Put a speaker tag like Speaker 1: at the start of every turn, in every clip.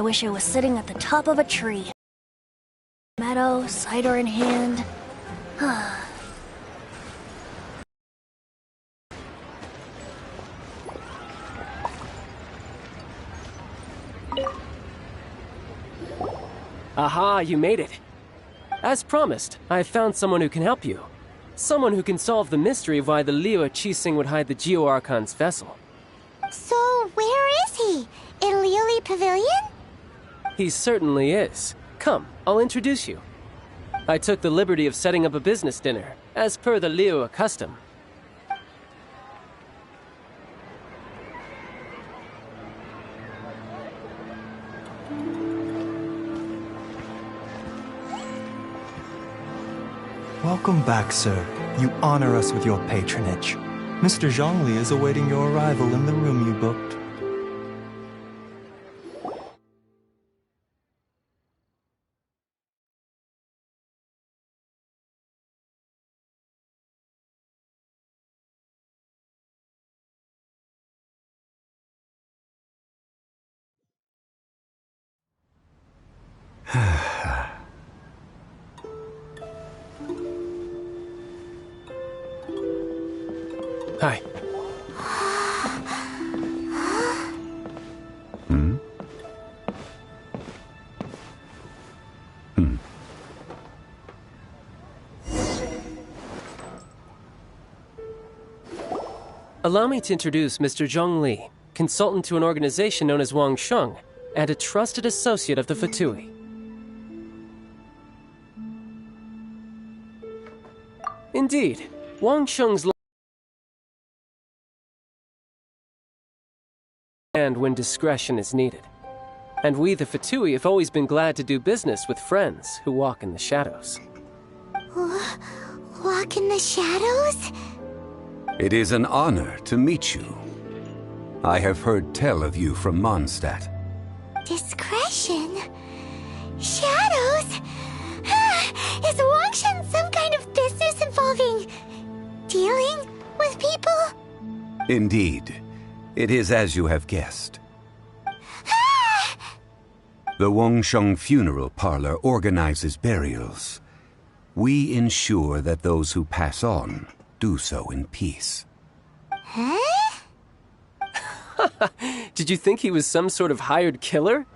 Speaker 1: I wish I was sitting at the top of a tree. Meadow, cider in hand.
Speaker 2: Aha, you made it. As promised, I have found someone who can help you. Someone who can solve the mystery of why the Liu Qixing would hide the Geo-Archon's vessel.
Speaker 3: So, where is he? In Liuli Pavilion?
Speaker 2: He certainly is. Come, I'll introduce you. I took the liberty of setting up a business dinner, as per the Liu custom.
Speaker 4: Welcome back, sir. You honor us with your patronage. Mr. Zhongli is awaiting your arrival in the room you booked.
Speaker 2: Hi. Allow me to introduce Mr. Zhong Li, consultant to an organization known as Wang Sheng, and a trusted associate of the Fatui. Indeed, Wang Sheng's and when discretion is needed. And we, the Fatui, have always been glad to do business with friends who walk in the shadows.
Speaker 3: Walk in the shadows?
Speaker 5: It is an honor to meet you. I have heard tell of you from Mondstadt.
Speaker 3: Discretion? Shadows? Is Wangshan some kind of business involving dealing with people?
Speaker 5: Indeed. It is as you have guessed. The Wangsheng Funeral Parlor organizes burials. We ensure that those who pass on do so in peace.
Speaker 3: Huh?
Speaker 2: Did you think he was some sort of hired killer?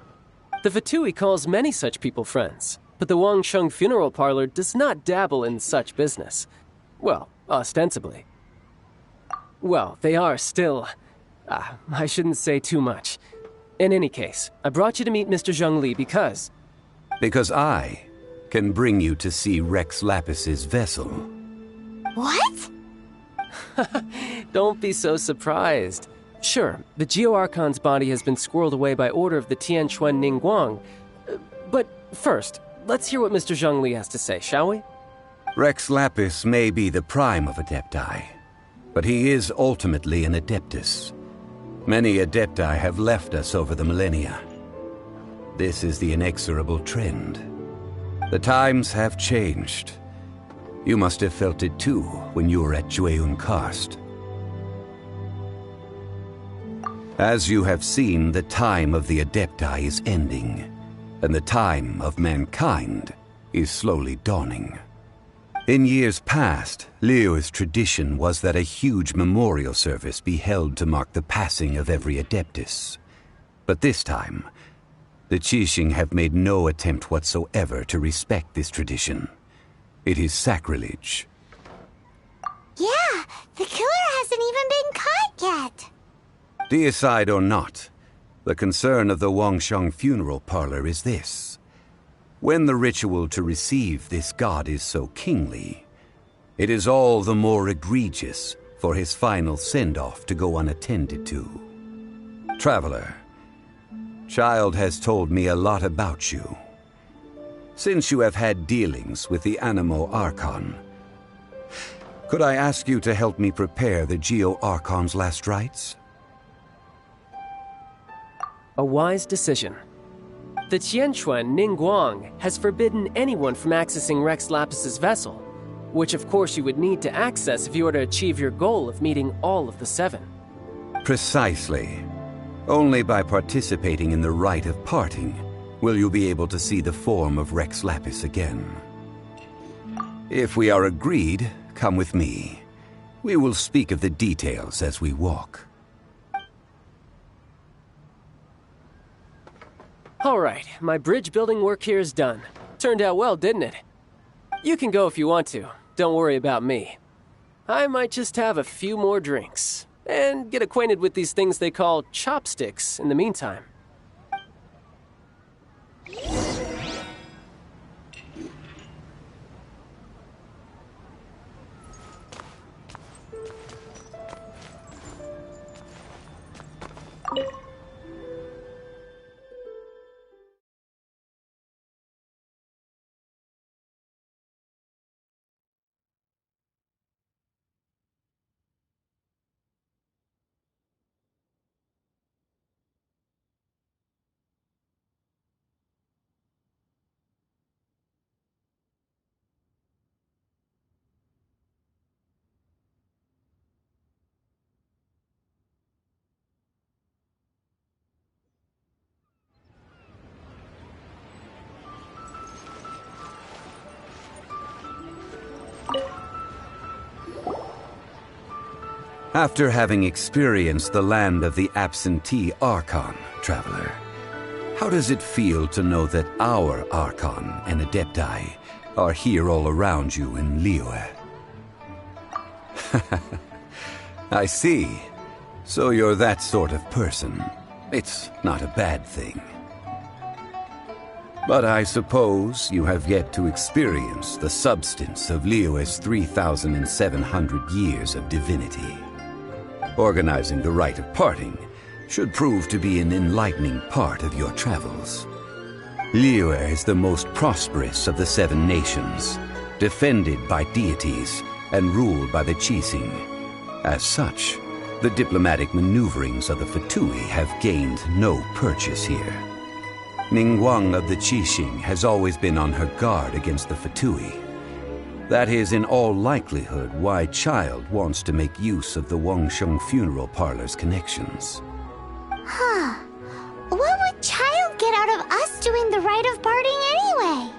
Speaker 2: The Fatui calls many such people friends, but the Wangsheng Funeral Parlor does not dabble in such business. Well, ostensibly. Well, they are still... I shouldn't say too much. In any case, I brought you to meet Mr. Zhong Li because...
Speaker 5: Because I can bring you to see Rex Lapis's vessel.
Speaker 3: What?
Speaker 2: Don't be so surprised. Sure, the Geo-Archon's body has been squirreled away by order of the Tianquan Ningguang. But first, let's hear what Mr. Zhong Li has to say, shall we?
Speaker 5: Rex Lapis may be the prime of Adepti, but he is ultimately an Adeptus. Many Adepti have left us over the millennia. This is the inexorable trend. The times have changed. You must have felt it too when you were at Jueyun Karst. As you have seen, the time of the Adepti is ending, and the time of mankind is slowly dawning. In years past, Liu's tradition was that a huge memorial service be held to mark the passing of every Adeptus. But this time, the Qixing have made no attempt whatsoever to respect this tradition. It is sacrilege.
Speaker 3: Yeah, the killer hasn't even been caught yet.
Speaker 5: Deicide or not, the concern of the Wangsheng Funeral Parlor is this. When the ritual to receive this god is so kingly, it is all the more egregious for his final send-off to go unattended to. Traveler, Child has told me a lot about you. Since you have had dealings with the Animo Archon, could I ask you to help me prepare the Geo-Archon's last rites?
Speaker 2: A wise decision. The Tianquan Ningguang has forbidden anyone from accessing Rex Lapis's vessel, which of course you would need to access if you were to achieve your goal of meeting all of the seven.
Speaker 5: Precisely. Only by participating in the rite of parting will you be able to see the form of Rex Lapis again. If we are agreed, come with me. We will speak of the details as we walk.
Speaker 2: All right, my bridge building work here is done. Turned out well, didn't it? You can go if you want to. Don't worry about me. I might just have a few more drinks and get acquainted with these things they call chopsticks in the meantime.
Speaker 5: After having experienced the land of the absentee Archon, traveler, how does it feel to know that our Archon and Adepti are here all around you in Liyue? I see. So you're that sort of person. It's not a bad thing. But I suppose you have yet to experience the substance of Liyue's 3,700 years of divinity. Organizing the rite of parting should prove to be an enlightening part of your travels. Liyue is the most prosperous of the 7 nations, defended by deities and ruled by the Qixing. As such, the diplomatic maneuverings of the Fatui have gained no purchase here. Ningguang of the Qixing has always been on her guard against the Fatui. That is in all likelihood why Child wants to make use of the Wangsheng funeral parlor's connections.
Speaker 3: Huh. What would Child get out of us doing the rite of parting anyway?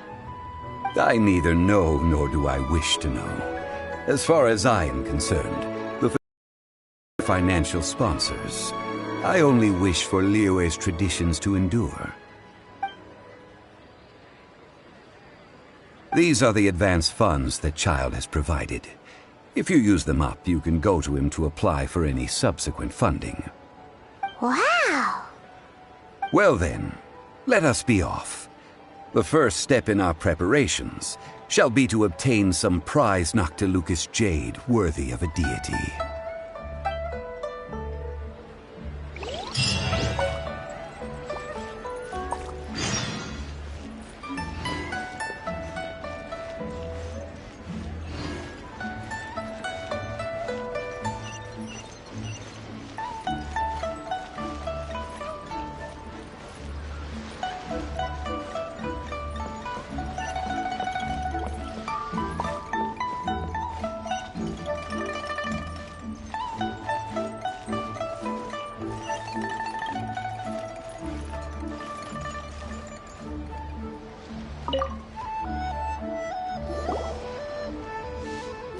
Speaker 5: I neither know nor do I wish to know. As far as I am concerned, the financial sponsors. I only wish for Liyue's traditions to endure. These are the advance funds that Child has provided. If you use them up, you can go to him to apply for any subsequent funding.
Speaker 3: Wow!
Speaker 5: Well then, let us be off. The first step in our preparations shall be to obtain some prize Noctilucous jade worthy of a deity.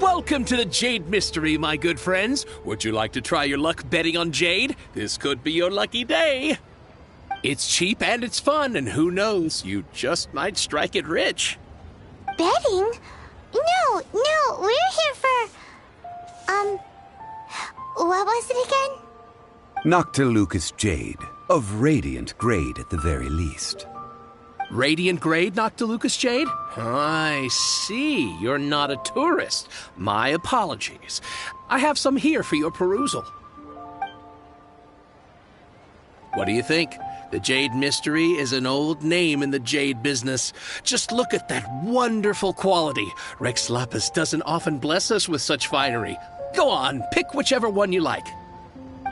Speaker 6: Welcome to the Jade Mystery, my good friends. Would you like to try your luck betting on Jade? This could be your lucky day. It's cheap and it's fun, and who knows, you just might strike it rich.
Speaker 3: Betting? No, we're here for... what was it again?
Speaker 5: Noctilucous jade, of radiant grade at the very least.
Speaker 6: Radiant grade Noctilucous jade? I see. You're not a tourist. My apologies. I have some here for your perusal. What do you think? The Jade Mystery is an old name in the jade business. Just look at that wonderful quality. Rex Lapis doesn't often bless us with such finery. Go on, pick whichever one you like.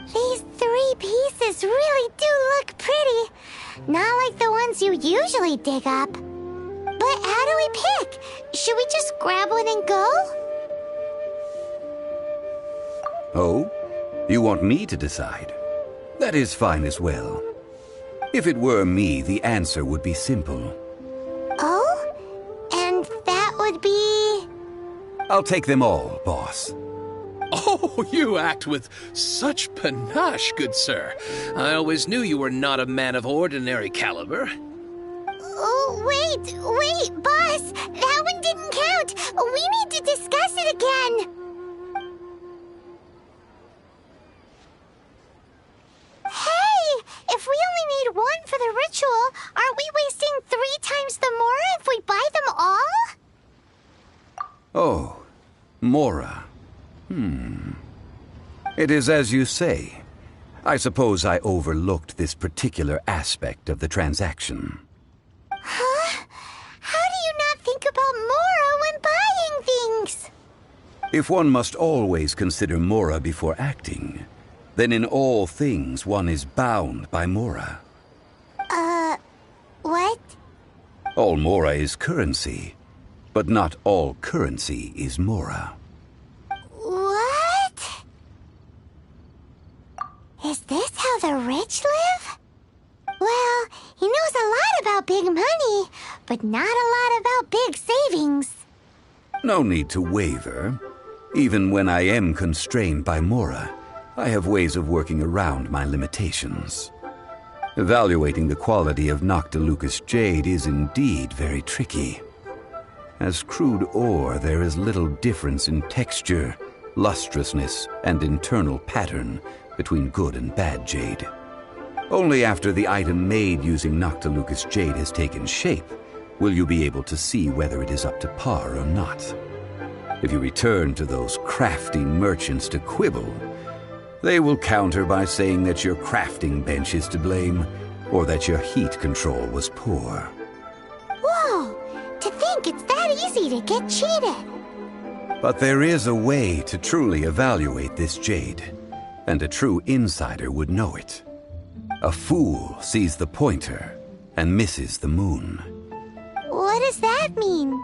Speaker 3: These 3 pieces really do look pretty. Not like the ones you usually dig up. But how do we pick? Should we just grab one and go?
Speaker 5: Oh? You want me to decide? That is fine as well. If it were me, the answer would be simple.
Speaker 3: Oh? And that would be...
Speaker 5: I'll take them all, boss.
Speaker 6: Oh, you act with such panache, good sir. I always knew you were not a man of ordinary caliber.
Speaker 3: Oh, wait, boss! That one didn't count! We need to discuss it again! Hey! If we only need one for the ritual, aren't we wasting 3 times the Mora if we buy them all?
Speaker 5: Oh, Mora. It is as you say. I suppose I overlooked this particular aspect of the transaction.
Speaker 3: Huh? How do you not think about Mora when buying things?
Speaker 5: If one must always consider Mora before acting, then in all things one is bound by Mora.
Speaker 3: What?
Speaker 5: All Mora is currency, but not all currency is Mora.
Speaker 3: What? Is this how the rich live? Well, he knows a lot about big money, but not a lot about big savings.
Speaker 5: No need to waver. Even when I am constrained by Mora, I have ways of working around my limitations. Evaluating the quality of Noctilucous jade is indeed very tricky. As crude ore, there is little difference in texture, lustrousness, and internal pattern between good and bad jade. Only after the item made using Noctilucous jade has taken shape will you be able to see whether it is up to par or not. If you return to those crafty merchants to quibble, they will counter by saying that your crafting bench is to blame, or that your heat control was poor.
Speaker 3: Whoa! To think it's that easy to get cheated.
Speaker 5: But there is a way to truly evaluate this jade, and a true insider would know it. A fool sees the pointer and misses the moon.
Speaker 3: What does that mean?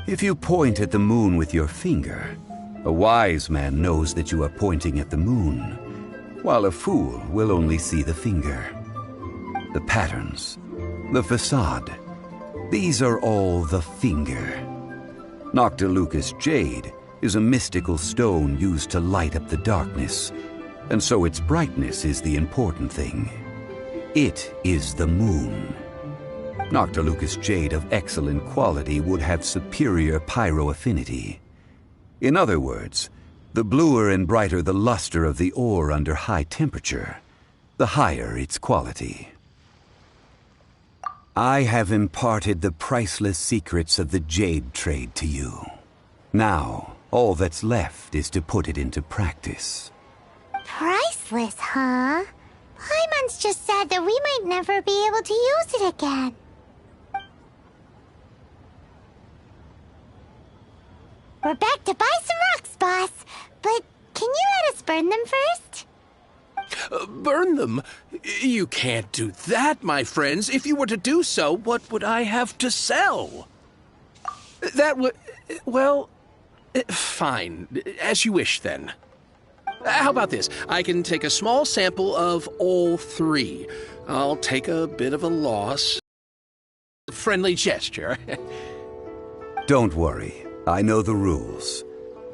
Speaker 5: If you point at the moon with your finger, a wise man knows that you are pointing at the moon, while a fool will only see the finger. The patterns, the facade, these are all the finger. Noctilucous jade is a mystical stone used to light up the darkness, and so its brightness is the important thing. It is the moon. Noctilucous jade of excellent quality would have superior pyroaffinity. In other words, the bluer and brighter the luster of the ore under high temperature, the higher its quality. I have imparted the priceless secrets of the jade trade to you. Now, all that's left is to put it into practice.
Speaker 3: Priceless, huh? Paimon's just said that we might never be able to use it again. We're back to buy some rocks, boss. But can you let us burn them first?
Speaker 6: Burn them? You can't do that, my friends. If you were to do so, what would I have to sell? That would... well... fine. As you wish, then. How about this? I can take a small sample of all 3. I'll take a bit of a loss. Friendly gesture.
Speaker 5: Don't worry. I know the rules.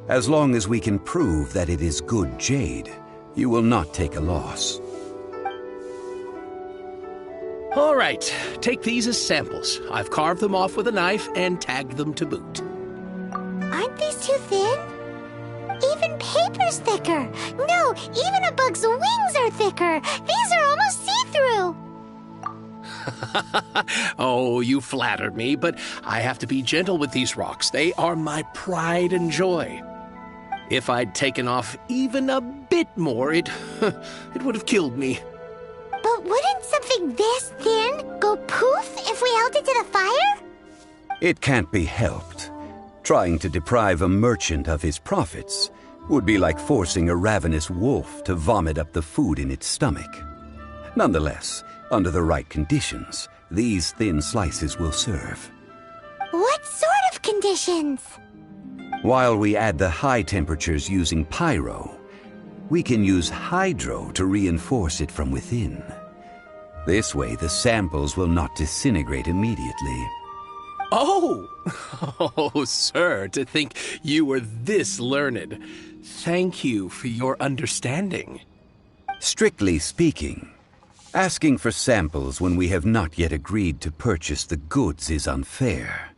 Speaker 5: As long as we can prove that it is good jade, you will not take a loss.
Speaker 6: All right. Take these as samples. I've carved them off with a knife and tagged them to boot.
Speaker 3: Aren't these too thin? Even paper's thicker. No, even a bug's wings are thicker. These are almost see-through.
Speaker 6: Oh, you flatter me, but I have to be gentle with these rocks. They are my pride and joy. If I'd taken off even a bit more, it would have killed me.
Speaker 3: But wouldn't something this thin go poof if we held it to the fire?
Speaker 5: It can't be helped. Trying to deprive a merchant of his profits would be like forcing a ravenous wolf to vomit up the food in its stomach. Nonetheless, under the right conditions, these thin slices will serve.
Speaker 3: What sort of conditions?
Speaker 5: While we add the high temperatures using pyro, we can use hydro to reinforce it from within. This way, the samples will not disintegrate immediately.
Speaker 6: Oh! Oh, sir, to think you were this learned. Thank you for your understanding.
Speaker 5: Strictly speaking, asking for samples when we have not yet agreed to purchase the goods is unfair.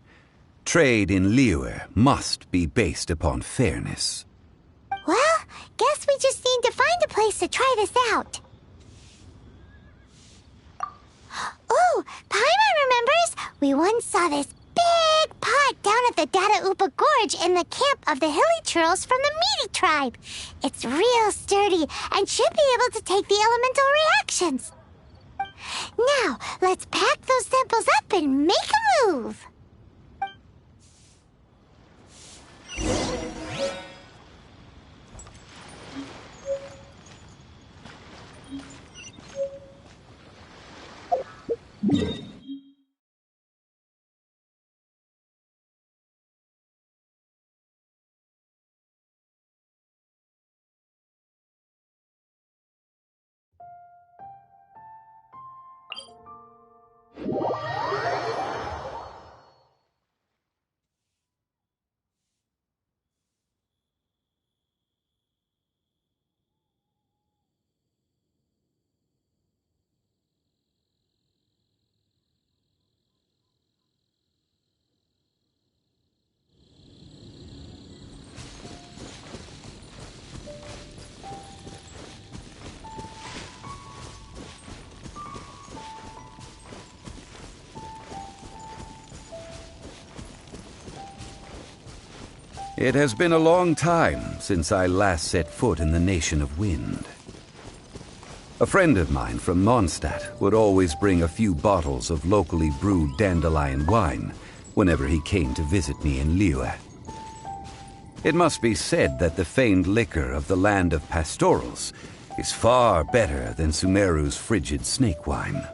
Speaker 5: Trade in Liyue must be based upon fairness.
Speaker 3: Well, guess we just need to find a place to try this out. Ooh, Paimon remembers we once saw this big pot down at the Data Upa Gorge in the camp of the hilly churls from the Meaty tribe. It's real sturdy and should be able to take the elemental reactions. Now, let's pack those samples up and make a move.
Speaker 5: It has been a long time since I last set foot in the Nation of Wind. A friend of mine from Mondstadt would always bring a few bottles of locally brewed dandelion wine whenever he came to visit me in Liyue. It must be said that the famed liquor of the land of pastorals is far better than Sumeru's frigid snake wine.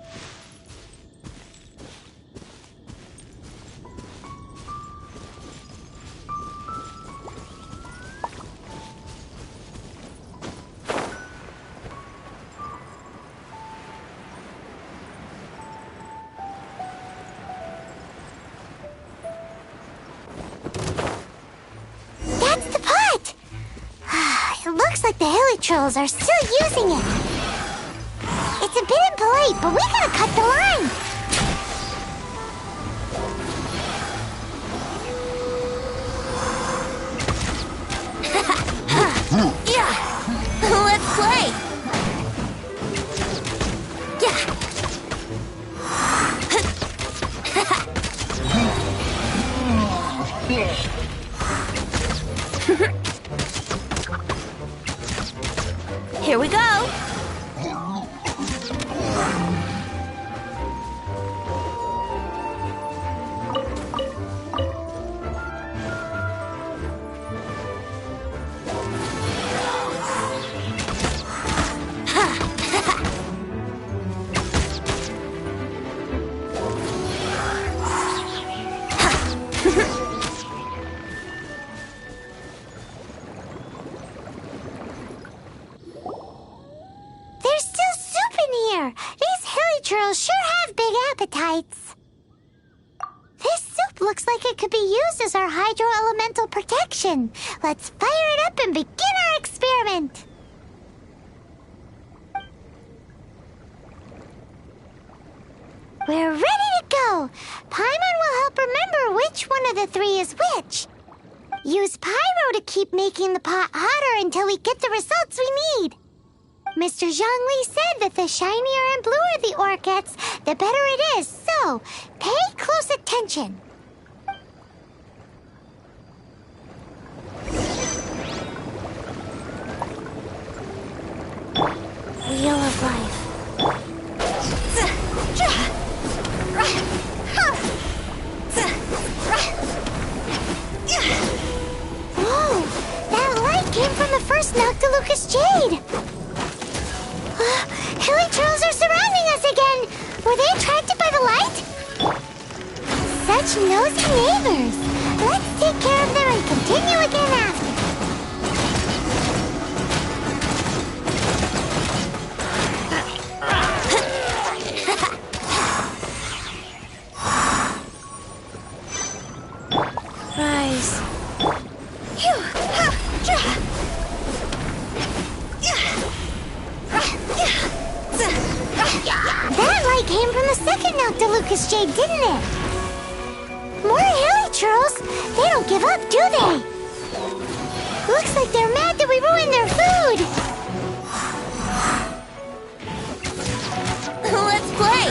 Speaker 3: Trolls are still using it. It's a bit impolite, but we gotta cut the line. Yeah, let's play. Here we go. This soup looks like it could be used as our hydro-elemental protection. Let's fire it up and begin our experiment. We're ready to go. Paimon will help remember which one of the three is which. Use pyro to keep making the pot hotter until we get the results we need. Mr. Zhongli said that the shinier and bluer the ore gets, the better it is, so pay close attention. Wheel of Life. Whoa! That light came from the first Noctilucous Jade! Hilly trolls are surrounding us again! Were they attracted by the light? Such nosy neighbors! Let's take care of them and continue again after.
Speaker 1: Rise.
Speaker 3: That light came from the second Noctilucous Jade, didn't it? More hilly churls? They don't give up, do they? Looks like they're mad that we ruined their food.
Speaker 1: Let's play!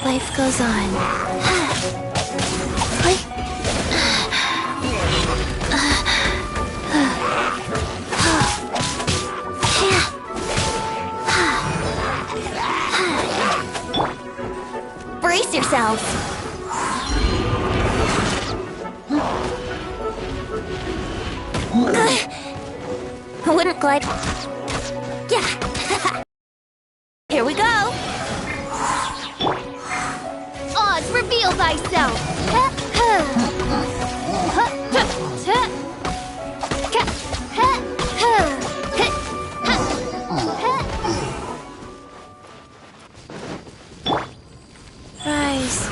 Speaker 1: Life goes on. Brace yourselves. I wouldn't glide. Yeah. Here we go. Oz, reveal thyself. Rise.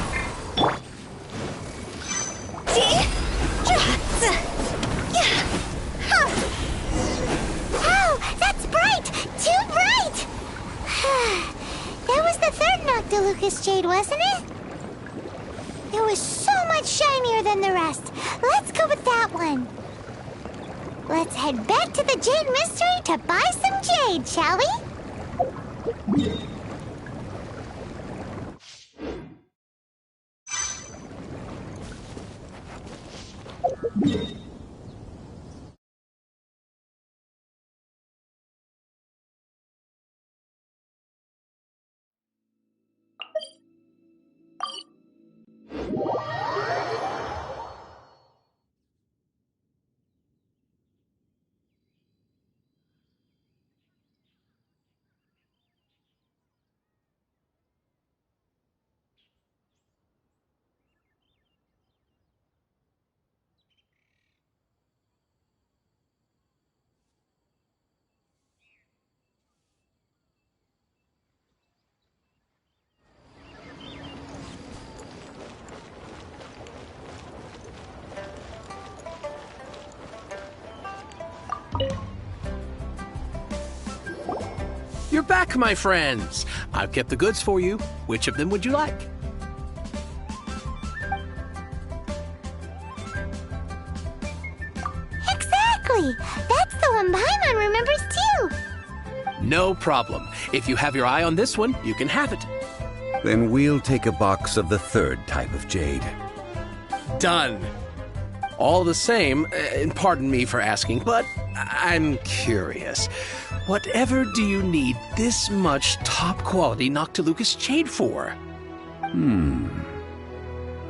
Speaker 3: Oh, that's bright! Too bright! That was the third Noctilucous Jade, wasn't it? It was so much shinier than the rest. Let's go with that one. Let's head back to the Jade Mystery to buy some jade, shall we?
Speaker 6: You're back, my friends. I've kept the goods for you. Which of them would you like?
Speaker 3: Exactly! That's the one Paimon remembers too!
Speaker 6: No problem. If you have your eye on this one, you can have it.
Speaker 5: Then we'll take a box of the third type of jade.
Speaker 6: Done. All the same, and pardon me for asking, but I'm curious. Whatever do you need this much top-quality Noctilucous Jade for?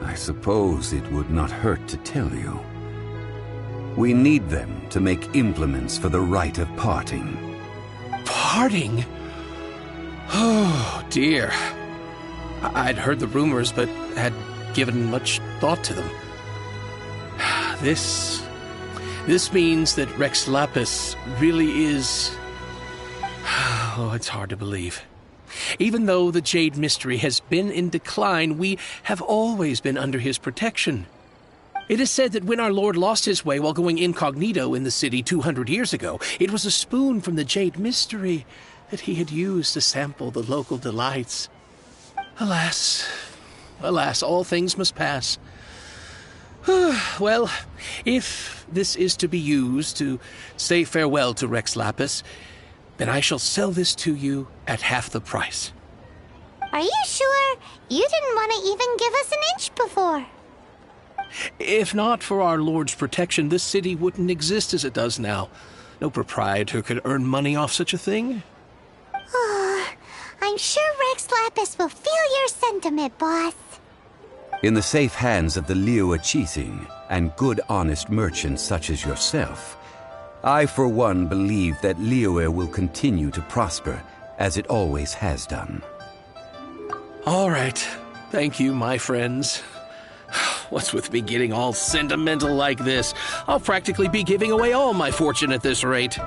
Speaker 5: I suppose it would not hurt to tell you. We need them to make implements for the rite of parting.
Speaker 6: Parting? Oh, dear. I'd heard the rumors, but had given much thought to them. This means that Rex Lapis really is... Oh, it's hard to believe. Even though the Jade Mystery has been in decline, we have always been under his protection. It is said that when our Lord lost his way while going incognito in the city 200 years ago, it was a spoon from the Jade Mystery that he had used to sample the local delights. Alas, alas, all things must pass. Well, if this is to be used to say farewell to Rex Lapis, then I shall sell this to you at half the price.
Speaker 3: Are you sure? You didn't want to even give us an inch before.
Speaker 6: If not for our Lord's protection, this city wouldn't exist as it does now. No proprietor could earn money off such a thing.
Speaker 3: I'm sure Rex Lapis will feel your sentiment, boss.
Speaker 5: In the safe hands of the Liu Chising and good honest merchants such as yourself, I for one believe that Liyue will continue to prosper as it always has done.
Speaker 6: All right. Thank you, my friends. What's with me getting all sentimental like this? I'll practically be giving away all my fortune at this rate.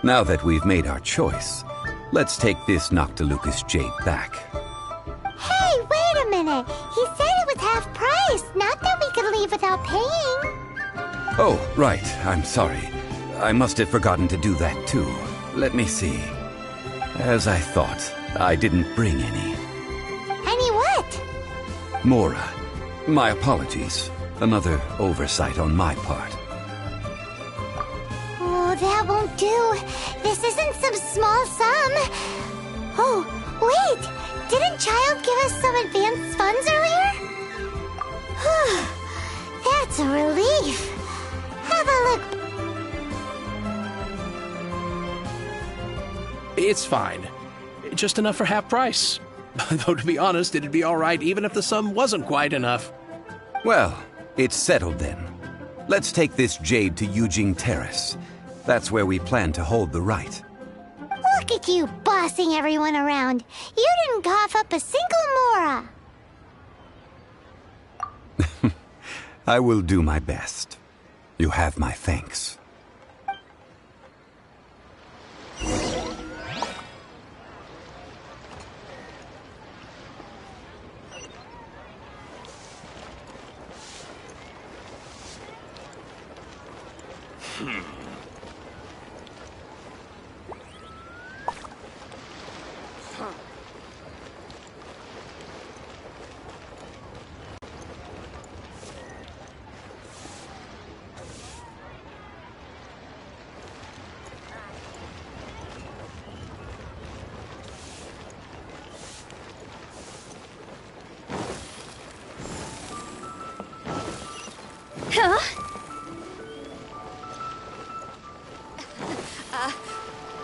Speaker 5: Now that we've made our choice, let's take this Noctilucous Jade back.
Speaker 3: Hey, it. He said it was half price, not that we could leave without paying.
Speaker 5: Oh, right. I'm sorry. I must have forgotten to do that too. Let me see. As I thought, I didn't bring any.
Speaker 3: Any what?
Speaker 5: Mora, my apologies. Another oversight on my part.
Speaker 3: Oh, that won't do. This isn't some small sum. Oh, wait! Didn't Child give us some advance funds earlier? That's a relief. Have a look.
Speaker 6: It's fine. Just enough for half price. Though, to be honest, it'd be all right even if the sum wasn't quite enough.
Speaker 5: Well, it's settled then. Let's take this jade to Yujing Terrace. That's where we plan to hold the rite.
Speaker 3: Look at you bossing everyone around. You didn't cough up a single mora.
Speaker 5: I will do my best. You have my thanks.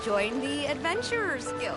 Speaker 7: Join the Adventurers Guild.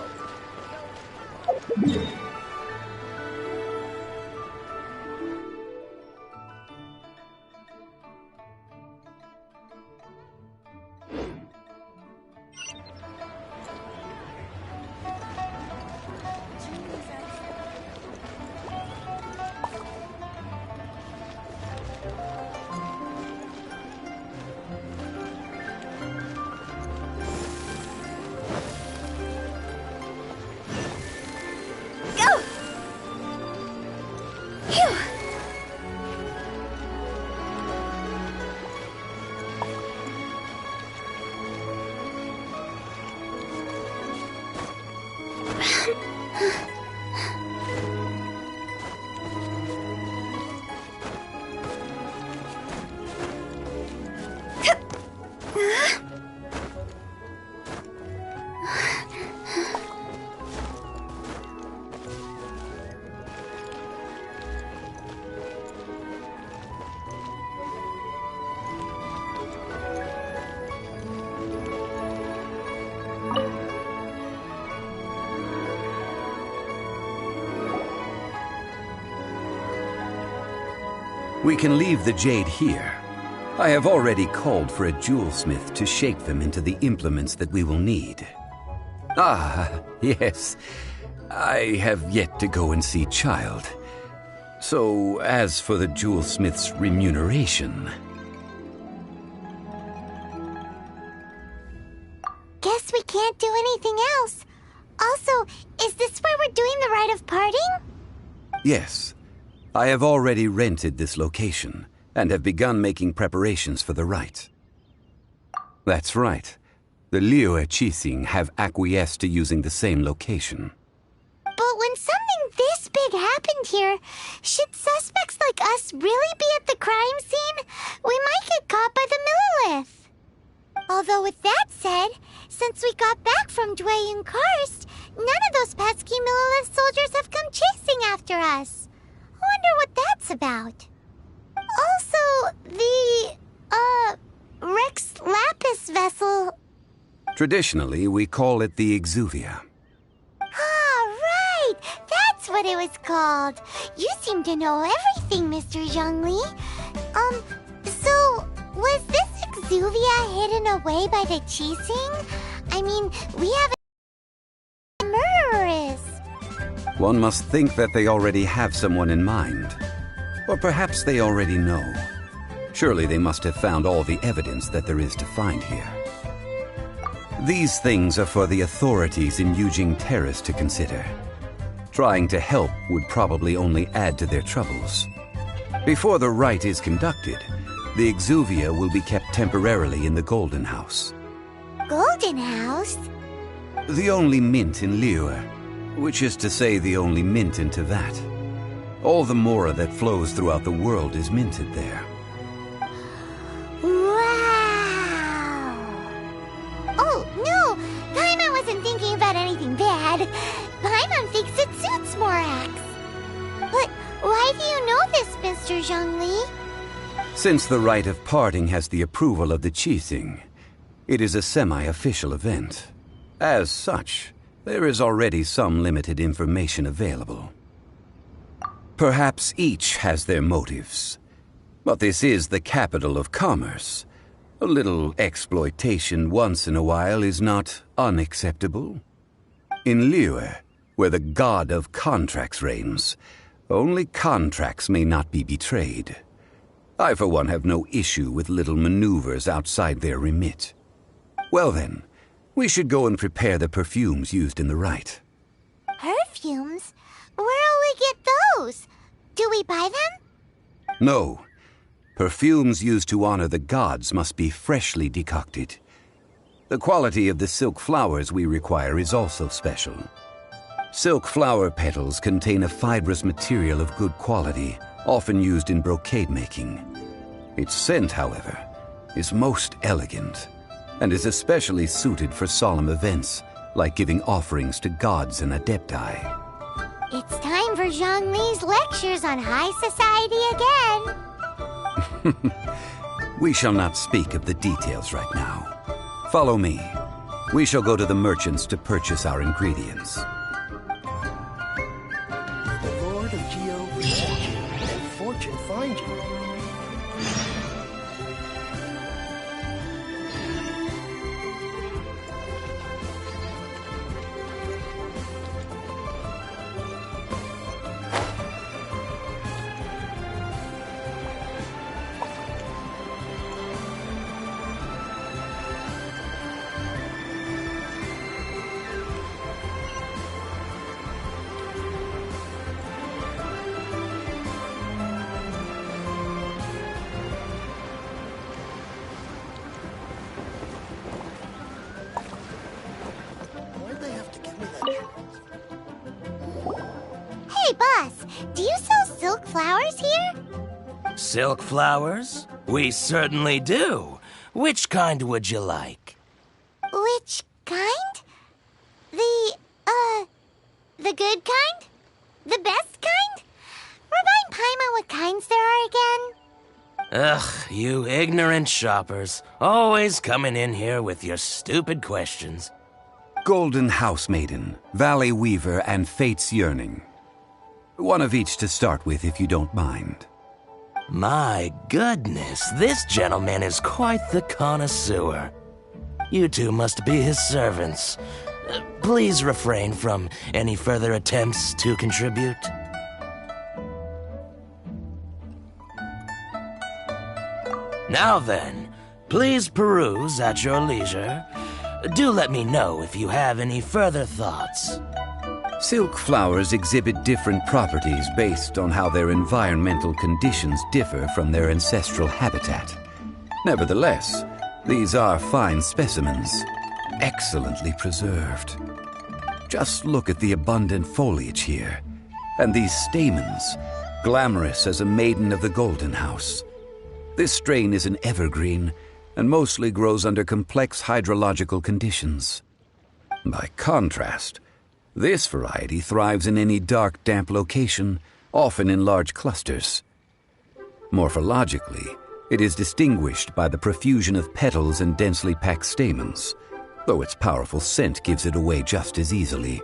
Speaker 5: We can leave the jade here. I have already called for a jewelsmith to shape them into the implements that we will need. Ah, yes. I have yet to go and see Child. So, as for the jewelsmith's remuneration...
Speaker 3: Guess we can't do anything else. Also, is this where we're doing the rite of parting?
Speaker 5: Yes. I have already rented this location, and have begun making preparations for the rite. That's right. The Liu Qixing have acquiesced to using the same location.
Speaker 3: But when something this big happened here, should suspects like us really be at the crime scene? We might get caught by the Millilith. Although with that said, since we got back from Dwayne Karst, none of those pesky Millilith soldiers have come chasing after us. Wonder what that's about. Also, the, Rex Lapis vessel...
Speaker 5: Traditionally, we call it the Exuvia.
Speaker 3: Ah, right! That's what it was called. You seem to know everything, Mr. Zhongli. So, was this Exuvia hidden away by the Qixing? I mean, we haven't... The murderer is.
Speaker 5: One must think that they already have someone in mind. Or perhaps they already know. Surely they must have found all the evidence that there is to find here. These things are for the authorities in Yujing Terrace to consider. Trying to help would probably only add to their troubles. Before the rite is conducted, the exuvia will be kept temporarily in the Golden House.
Speaker 3: Golden House?
Speaker 5: The only mint in Liyue, which is to say the only mint in Tevat. All the mora that flows throughout the world is minted there.
Speaker 3: Wow! Oh, no! Paimon wasn't thinking about anything bad. Paimon thinks it suits Morax. But why do you know this, Mr. Zhongli?
Speaker 5: Since the rite of parting has the approval of the Qixing, it is a semi-official event. As such, there is already some limited information available. Perhaps each has their motives, but this is the capital of commerce. A little exploitation once in a while is not unacceptable. In Liyue, where the god of contracts reigns, only contracts may not be betrayed. I, for one, have no issue with little maneuvers outside their remit. Well then, we should go and prepare the perfumes used in the rite.
Speaker 3: Perfumes? Where'll we get those? Do we buy them?
Speaker 5: No. Perfumes used to honor the gods must be freshly decocted. The quality of the silk flowers we require is also special. Silk flower petals contain a fibrous material of good quality, often used in brocade making. Its scent, however, is most elegant, and is especially suited for solemn events, like giving offerings to gods and adepti.
Speaker 3: It's time for Zhongli's lectures on high society again.
Speaker 5: We shall not speak of the details right now. Follow me. We shall go to the merchants to purchase our ingredients.
Speaker 8: The Lord of Geo protect you, and fortune find you.
Speaker 3: Hey, boss, do you sell silk flowers here?
Speaker 9: Silk flowers? We certainly do. Which kind would you like?
Speaker 3: Which kind? The good kind? The best kind? Remind Paimon what kinds there are again.
Speaker 9: Ugh, you ignorant shoppers. Always coming in here with your stupid questions.
Speaker 5: Golden House Maiden, Valley Weaver, and Fate's Yearning. One of each to start with, if you don't mind.
Speaker 9: My goodness, this gentleman is quite the connoisseur. You two must be his servants. Please refrain from any further attempts to contribute. Now then, please peruse at your leisure. Do let me know if you have any further thoughts.
Speaker 5: Silk flowers exhibit different properties based on how their environmental conditions differ from their ancestral habitat. Nevertheless, these are fine specimens, excellently preserved. Just look at the abundant foliage here, and these stamens, glamorous as a maiden of the Golden House. This strain is an evergreen, and mostly grows under complex hydrological conditions. By contrast, this variety thrives in any dark, damp location, often in large clusters. Morphologically, it is distinguished by the profusion of petals and densely packed stamens, though its powerful scent gives it away just as easily.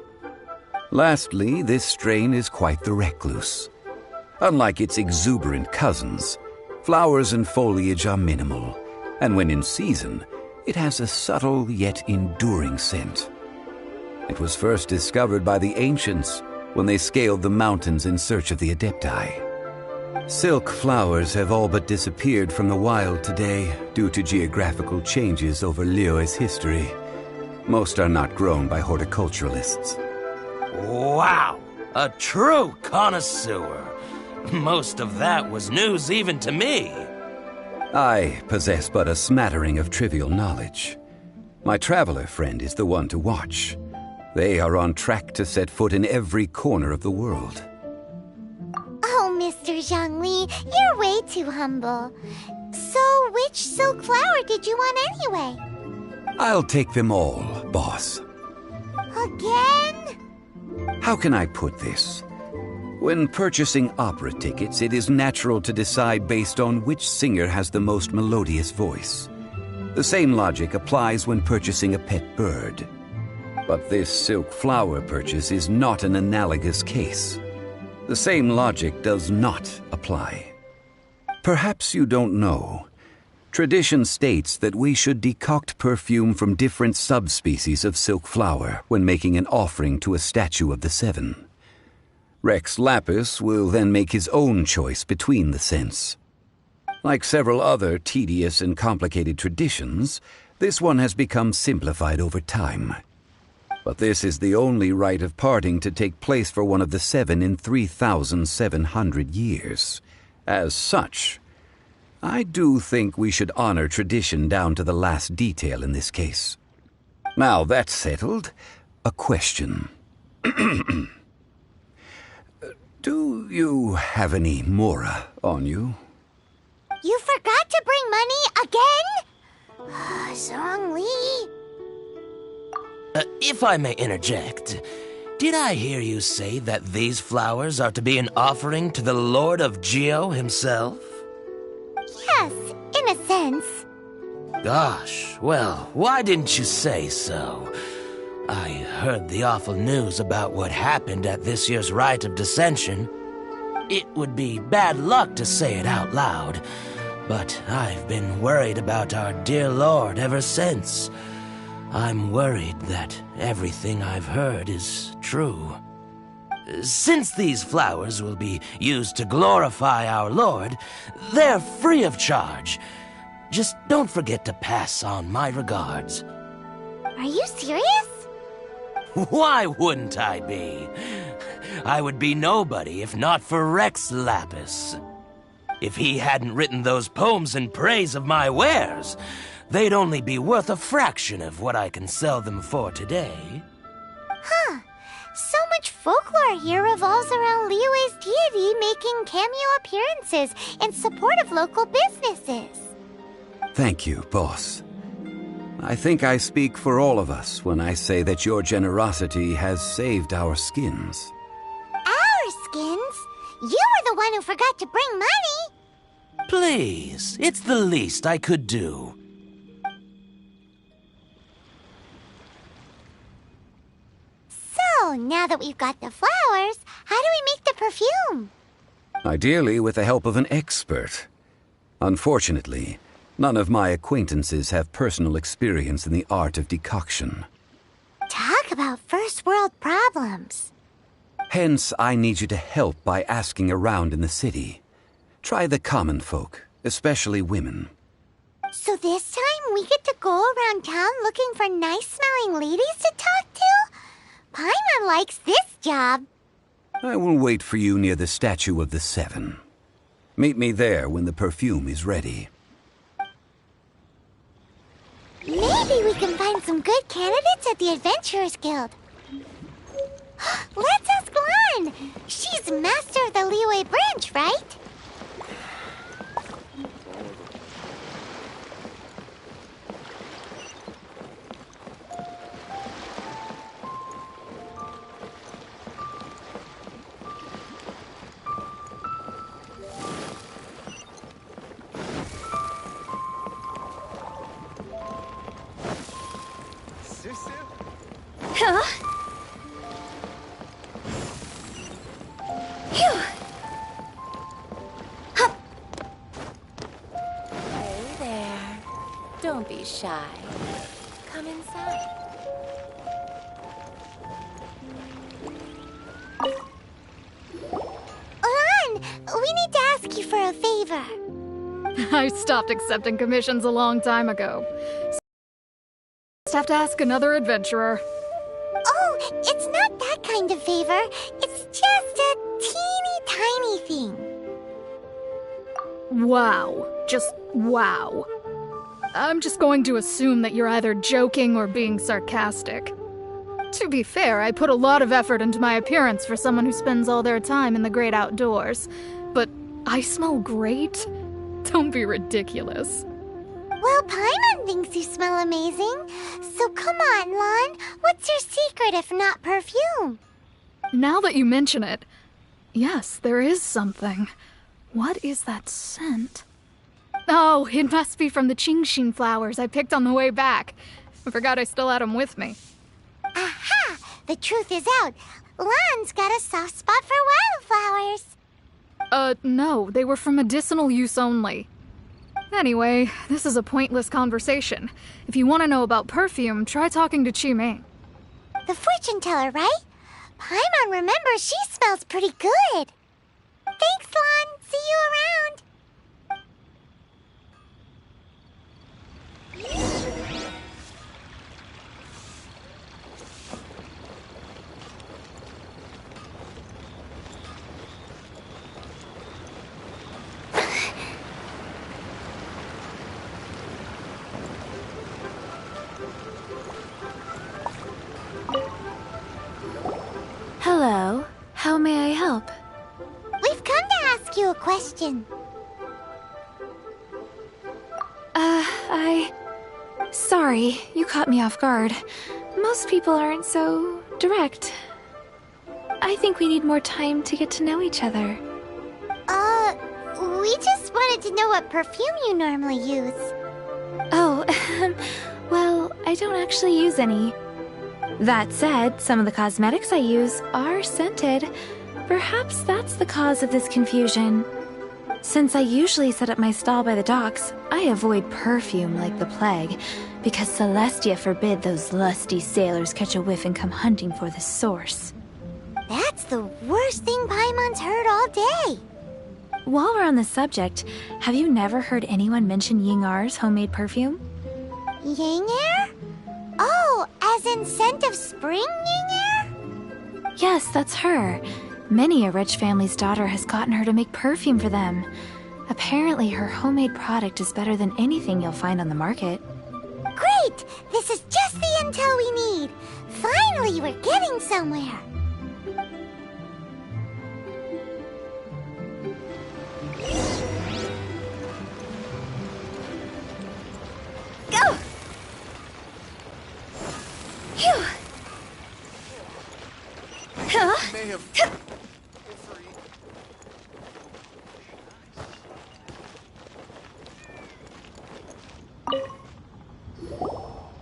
Speaker 5: Lastly, this strain is quite the recluse. Unlike its exuberant cousins, flowers and foliage are minimal, and when in season, it has a subtle yet enduring scent. It was first discovered by the ancients when they scaled the mountains in search of the adepti. Silk flowers have all but disappeared from the wild today due to geographical changes over Liyue's history. Most are not grown by horticulturalists.
Speaker 9: Wow! A true connoisseur. Most of that was news even to me.
Speaker 5: I possess but a smattering of trivial knowledge. My traveler friend is the one to watch. They are on track to set foot in every corner of the world.
Speaker 3: Oh, Mr. Zhongli, you're way too humble. So, which silk flower did you want anyway?
Speaker 5: I'll take them all, boss.
Speaker 3: Again?
Speaker 5: How can I put this? When purchasing opera tickets, it is natural to decide based on which singer has the most melodious voice. The same logic applies when purchasing a pet bird. But this silk flower purchase is not an analogous case. The same logic does not apply. Perhaps you don't know. Tradition states that we should decoct perfume from different subspecies of silk flower when making an offering to a statue of the seven. Rex Lapis will then make his own choice between the scents. Like several other tedious and complicated traditions, this one has become simplified over time. But this is the only rite of parting to take place for one of the seven in 3,700 years. As such, I do think we should honor tradition down to the last detail in this case. Now that's settled, a question. Do you have any mora on you?
Speaker 3: You forgot to bring money again? Zhongli.
Speaker 9: If I may interject, did I hear you say that these flowers are to be an offering to the Lord of Geo himself?
Speaker 3: Yes, in a sense.
Speaker 9: Gosh, well, why didn't you say so? I heard the awful news about what happened at this year's Rite of Dissension. It would be bad luck to say it out loud, but I've been worried about our dear Lord ever since. I'm worried that everything I've heard is true. Since these flowers will be used to glorify our Lord, they're free of charge. Just don't forget to pass on my regards.
Speaker 3: Are you serious?
Speaker 9: Why wouldn't I be? I would be nobody if not for Rex Lapis. If he hadn't written those poems in praise of my wares, they'd only be worth a fraction of what I can sell them for today.
Speaker 3: Huh. So much folklore here revolves around Liyue's deity making cameo appearances in support of local businesses.
Speaker 5: Thank you, boss. I think I speak for all of us when I say that your generosity has saved our skins.
Speaker 3: Our skins? You were the one who forgot to bring money.
Speaker 9: Please, it's the least I could do.
Speaker 3: So, now that we've got the flowers, how do we make the perfume?
Speaker 5: Ideally with the help of an expert. Unfortunately, none of my acquaintances have personal experience in the art of decoction.
Speaker 3: Talk about first world problems.
Speaker 5: Hence, I need you to help by asking around in the city. Try the common folk, especially women.
Speaker 3: So this time we get to go around town looking for nice-smelling ladies to talk to? Paimon likes this job.
Speaker 5: I will wait for you near the statue of the seven. Meet me there when the perfume is ready.
Speaker 3: Maybe we can find some good candidates at the Adventurers Guild. Let's ask Lan. She's master of the Liyue branch, right?
Speaker 1: Huh? Phew. Hup.
Speaker 10: Hey there. Don't be shy. Come inside.
Speaker 3: Lan, we need to ask you for a favor.
Speaker 11: I stopped accepting commissions a long time ago. Just have to ask another adventurer.
Speaker 3: Oh, it's not that kind of favor. It's just a teeny tiny thing.
Speaker 11: Wow. Just wow. I'm just going to assume that you're either joking or being sarcastic. To be fair, I put a lot of effort into my appearance for someone who spends all their time in the great outdoors. But I smell great? Don't be ridiculous.
Speaker 3: Well, Paimon thinks you smell amazing. So come on, Lon. What's your secret if not perfume?
Speaker 11: Now that you mention it, yes, there is something. What is that scent? Oh, it must be from the Qingxin flowers I picked on the way back. I forgot I still had them with me.
Speaker 3: Aha! The truth is out. Lon's got a soft spot for wildflowers.
Speaker 11: No, they were for medicinal use only. Anyway, this is a pointless conversation. If you want to know about perfume, try talking to Qiming.
Speaker 3: The fortune teller, right? Paimon remembers she smells pretty good. Thanks, Lon. See you around.
Speaker 12: Hello. How may I help?
Speaker 3: We've come to ask you a question.
Speaker 12: Sorry, you caught me off guard. Most people aren't so direct. I think we need more time to get to know each other.
Speaker 3: We just wanted to know what perfume you normally use.
Speaker 12: Oh, well, I don't actually use any. That said, some of the cosmetics I use are scented. Perhaps that's the cause of this confusion. Since I usually set up my stall by the docks, I avoid perfume like the plague, because Celestia forbid those lusty sailors catch a whiff and come hunting for the source.
Speaker 3: That's the worst thing Paimon's heard all day.
Speaker 12: While we're on the subject, have you never heard anyone mention Ying-Ar's homemade perfume?
Speaker 3: Ying-Er? Oh, as in scent of spring, Ying-Er?
Speaker 12: Yes, that's her. Many a rich family's daughter has gotten her to make perfume for them. Apparently, her homemade product is better than anything you'll find on the market.
Speaker 3: Great! This is just the intel we need. Finally, we're getting somewhere. Go! Phew! Huh?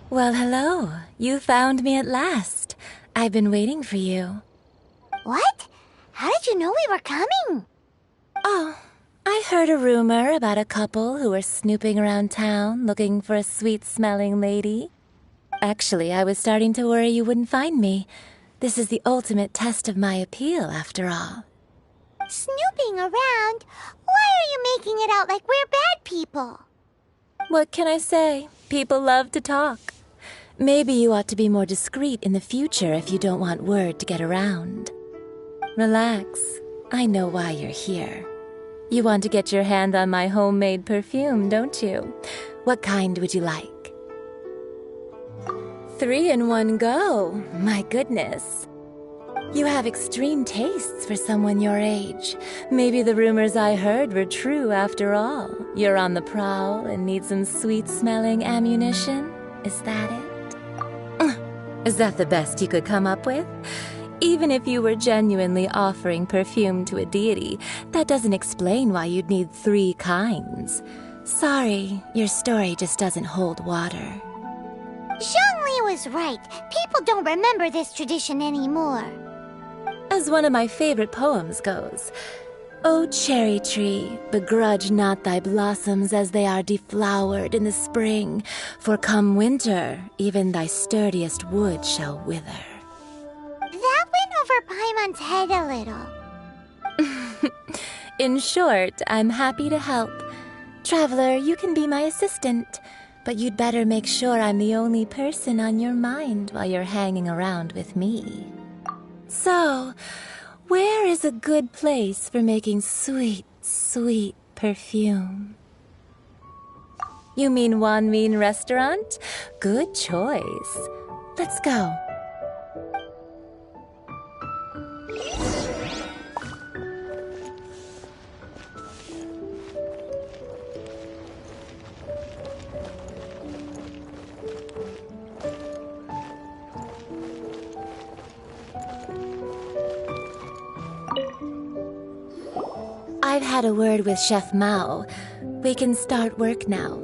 Speaker 10: Well, hello. You found me at last. I've been waiting for you.
Speaker 3: What? How did you know we were coming?
Speaker 10: Oh, I heard a rumor about a couple who were snooping around town looking for a sweet-smelling lady. Actually, I was starting to worry you wouldn't find me. This is the ultimate test of my appeal, after all.
Speaker 3: Snooping around? Why are you making it out like we're bad people?
Speaker 10: What can I say? People love to talk. Maybe you ought to be more discreet in the future if you don't want word to get around. Relax. I know why you're here. You want to get your hand on my homemade perfume, don't you? What kind would you like? 3 in one go. My goodness. You have extreme tastes for someone your age. Maybe the rumors I heard were true after all. You're on the prowl and need some sweet-smelling ammunition? Is that it? Is that the best you could come up with? Even if you were genuinely offering perfume to a deity, that doesn't explain why you'd need 3 kinds. Sorry, your story just doesn't hold water.
Speaker 3: Zhongli was right. People don't remember this tradition anymore.
Speaker 10: As one of my favorite poems goes, O cherry tree, begrudge not thy blossoms as they are deflowered in the spring, for come winter, even thy sturdiest wood shall wither.
Speaker 3: That went over Paimon's head a little.
Speaker 10: In short, I'm happy to help. Traveler, you can be my assistant, but you'd better make sure I'm the only person on your mind while you're hanging around with me. So, Where is a good place for making sweet, sweet perfume? You mean Wan Min Restaurant? Good choice. Let's go. I've had a word with Chef Mao. We can start work now.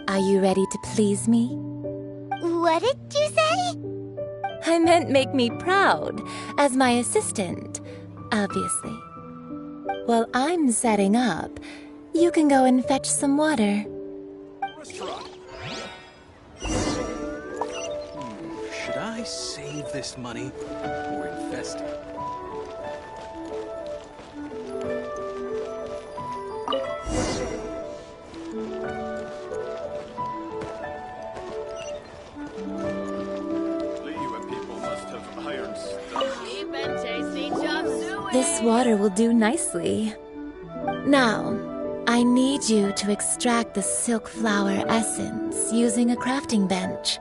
Speaker 10: Are you ready to please me?
Speaker 3: What did you say?
Speaker 10: I meant make me proud, as my assistant, obviously. While I'm setting up, you can go and fetch some water.
Speaker 8: Restaurant. Should I save this money or invest it?
Speaker 10: This water will do nicely. Now, I need you to extract the silk flower essence using a crafting bench.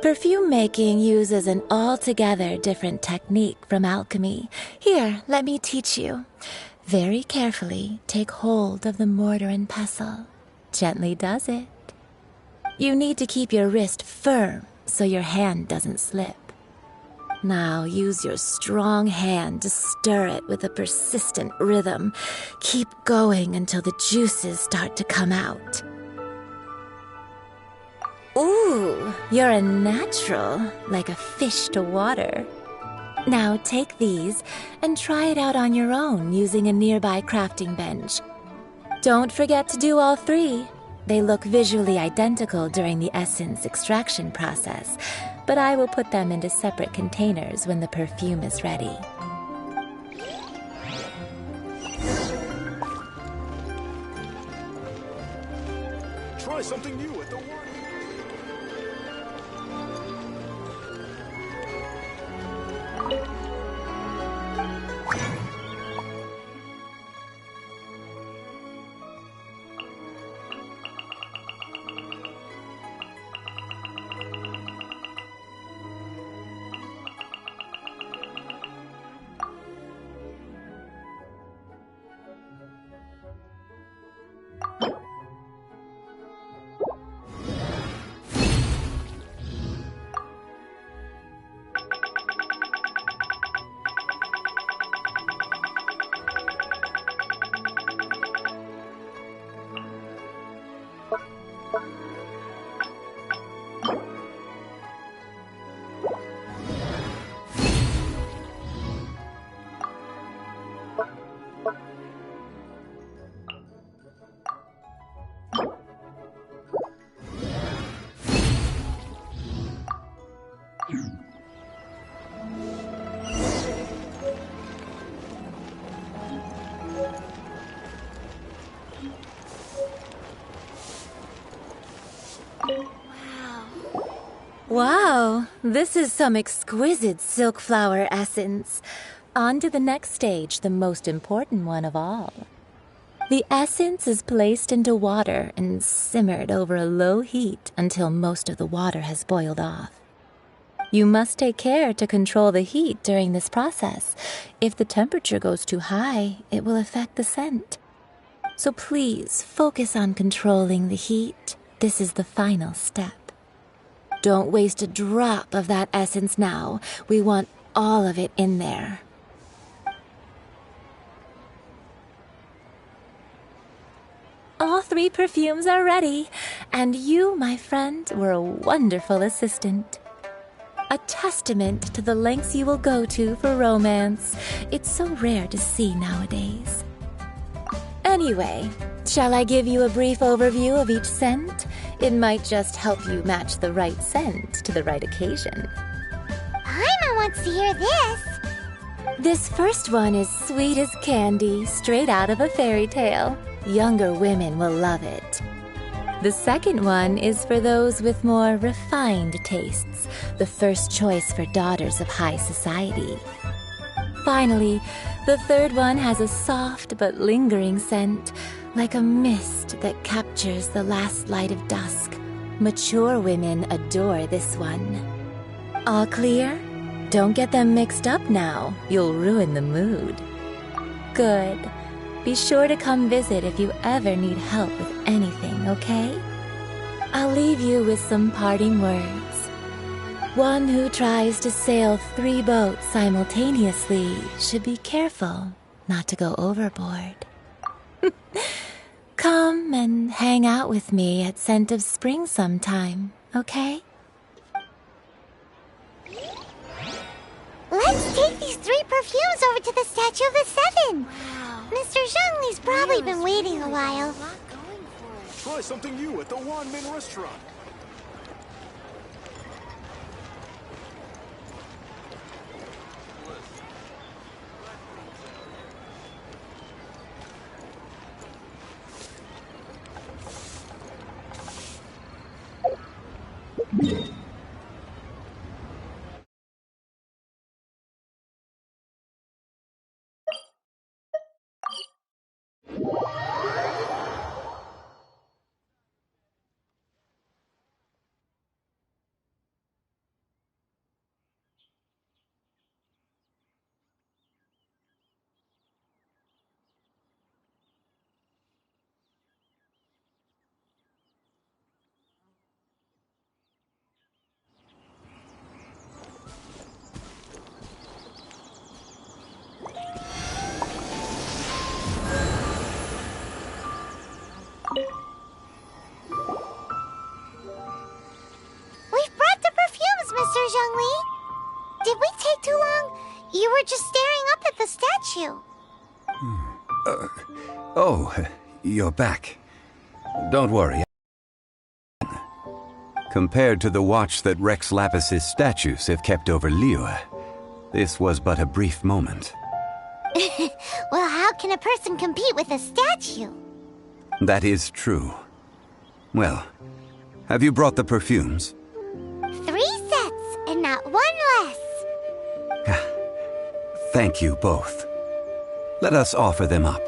Speaker 10: Perfume making uses an altogether different technique from alchemy. Here, let me teach you. Very carefully take hold of the mortar and pestle. Gently does it. You need to keep your wrist firm so your hand doesn't slip. Now use your strong hand to stir it with a persistent rhythm. Keep going until the juices start to come out. Ooh, you're a natural, like a fish to water. Now take these and try it out on your own using a nearby crafting bench. Don't forget to do all three. They look visually identical during the essence extraction process, but I will put them into separate containers when the perfume is ready.
Speaker 8: Try something new at the one.
Speaker 10: Wow, this is some exquisite silk flower essence. On to the next stage, the most important one of all. The essence is placed into water and simmered over a low heat until most of the water has boiled off. You must take care to control the heat during this process. If the temperature goes too high, it will affect the scent. So please focus on controlling the heat. This is the final step. Don't waste a drop of that essence now. We want all of it in there. All three perfumes are ready, and you, my friend, were a wonderful assistant. A testament to the lengths you will go to for romance. It's so rare to see nowadays. Anyway, shall I give you a brief overview of each scent? It might just help you match the right scent to the right occasion.
Speaker 3: Paimon wants to hear this.
Speaker 10: This first one is sweet as candy, straight out of a fairy tale. Younger women will love it. The second one is for those with more refined tastes, the first choice for daughters of high society. Finally, the third one has a soft but lingering scent, like a mist that captures the last light of dusk. Mature women adore this one. All clear? Don't get them mixed up now. You'll ruin the mood. Good. Be sure to come visit if you ever need help with anything, okay? I'll leave you with some parting words. One who tries to sail 3 boats simultaneously should be careful not to go overboard. Come and hang out with me at Scent of Spring sometime, okay?
Speaker 3: Let's take these 3 perfumes over to the Statue of the Seven. Wow. Mr. Zhongli's probably been waiting a while.
Speaker 8: Try something new at the Wanmin restaurant.
Speaker 3: Mr. Zhongli? Did we take too long? You were just staring up at the statue.
Speaker 5: Oh, you're back. Don't worry. Compared to the watch that Rex Lapis's statues have kept over Liyue, this was but a brief moment.
Speaker 3: Well, how can a person compete with a statue?
Speaker 5: That is true. Well, have you brought the perfumes?
Speaker 3: 3 sets, and not 1 less.
Speaker 5: Thank you both. Let us offer them up.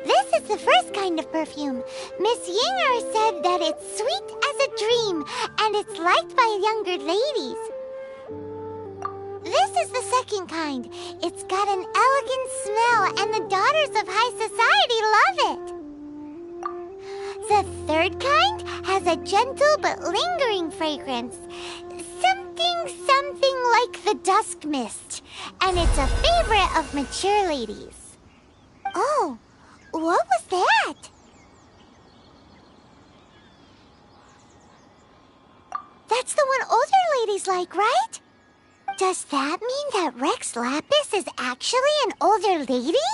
Speaker 3: This is the first kind of perfume. Miss Yinger said that it's sweet as a dream, and it's liked by younger ladies. This is the second kind. It's got an elegant smell, and the daughters of high society love it. The third kind has a gentle but lingering fragrance. Something like the dusk mist. And it's a favorite of mature ladies. Oh, what was that? That's the one older ladies like, right? Does that mean that Rex Lapis is actually an older lady?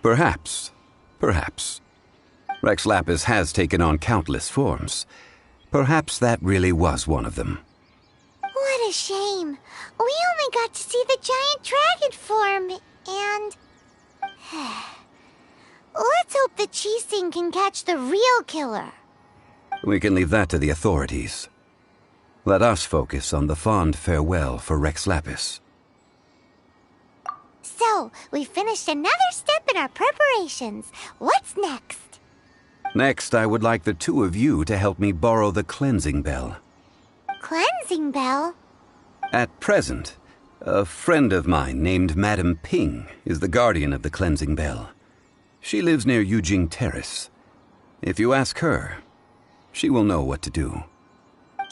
Speaker 5: Perhaps. Perhaps. Rex Lapis has taken on countless forms. Perhaps that really was one of them.
Speaker 3: What a shame. We only got to see the giant dragon form, and... Let's hope that Qixing can catch the real killer.
Speaker 5: We can leave that to the authorities. Let us focus on the fond farewell for Rex Lapis.
Speaker 3: So, we finished another step in our preparations. What's next?
Speaker 5: Next, I would like the 2 of you to help me borrow the cleansing bell.
Speaker 3: Cleansing bell?
Speaker 5: At present, a friend of mine named Madame Ping is the guardian of the cleansing bell. She lives near Yujing Terrace. If you ask her, she will know what to do.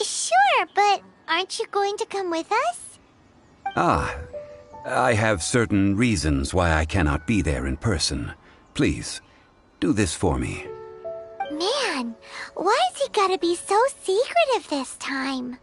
Speaker 3: Sure, but aren't you going to come with us?
Speaker 5: I have certain reasons why I cannot be there in person. Please, do this for me.
Speaker 3: Man, why's he gotta be so secretive this time?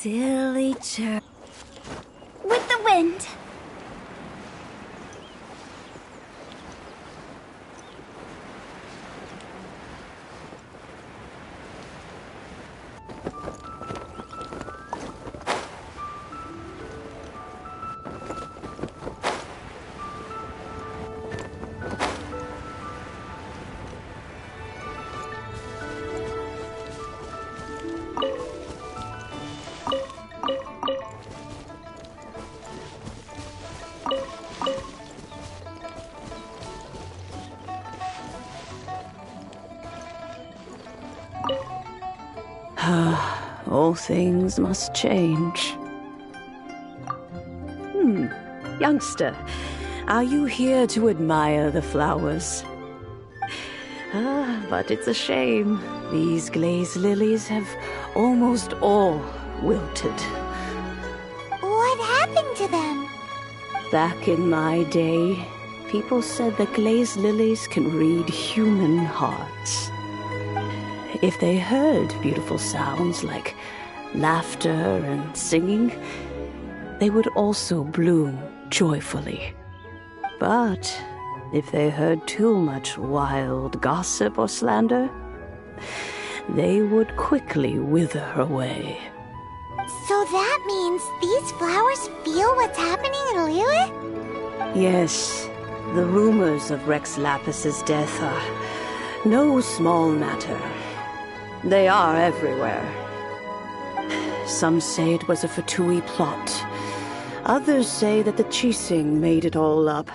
Speaker 1: Silly chirp. With the wind.
Speaker 13: All things must change. Youngster, are you here to admire the flowers? But it's a shame. These glazed lilies have almost all wilted.
Speaker 3: What happened to them?
Speaker 13: Back in my day, people said that glazed lilies can read human hearts. If they heard beautiful sounds like laughter and singing, they would also bloom joyfully. But if they heard too much wild gossip or slander, they would quickly wither away.
Speaker 3: So that means these flowers feel what's happening in Liyue?
Speaker 13: Yes, the rumors of Rex Lapis's death are no small matter. They are everywhere. Some say it was a Fatui plot. Others say that the Chising made it all up.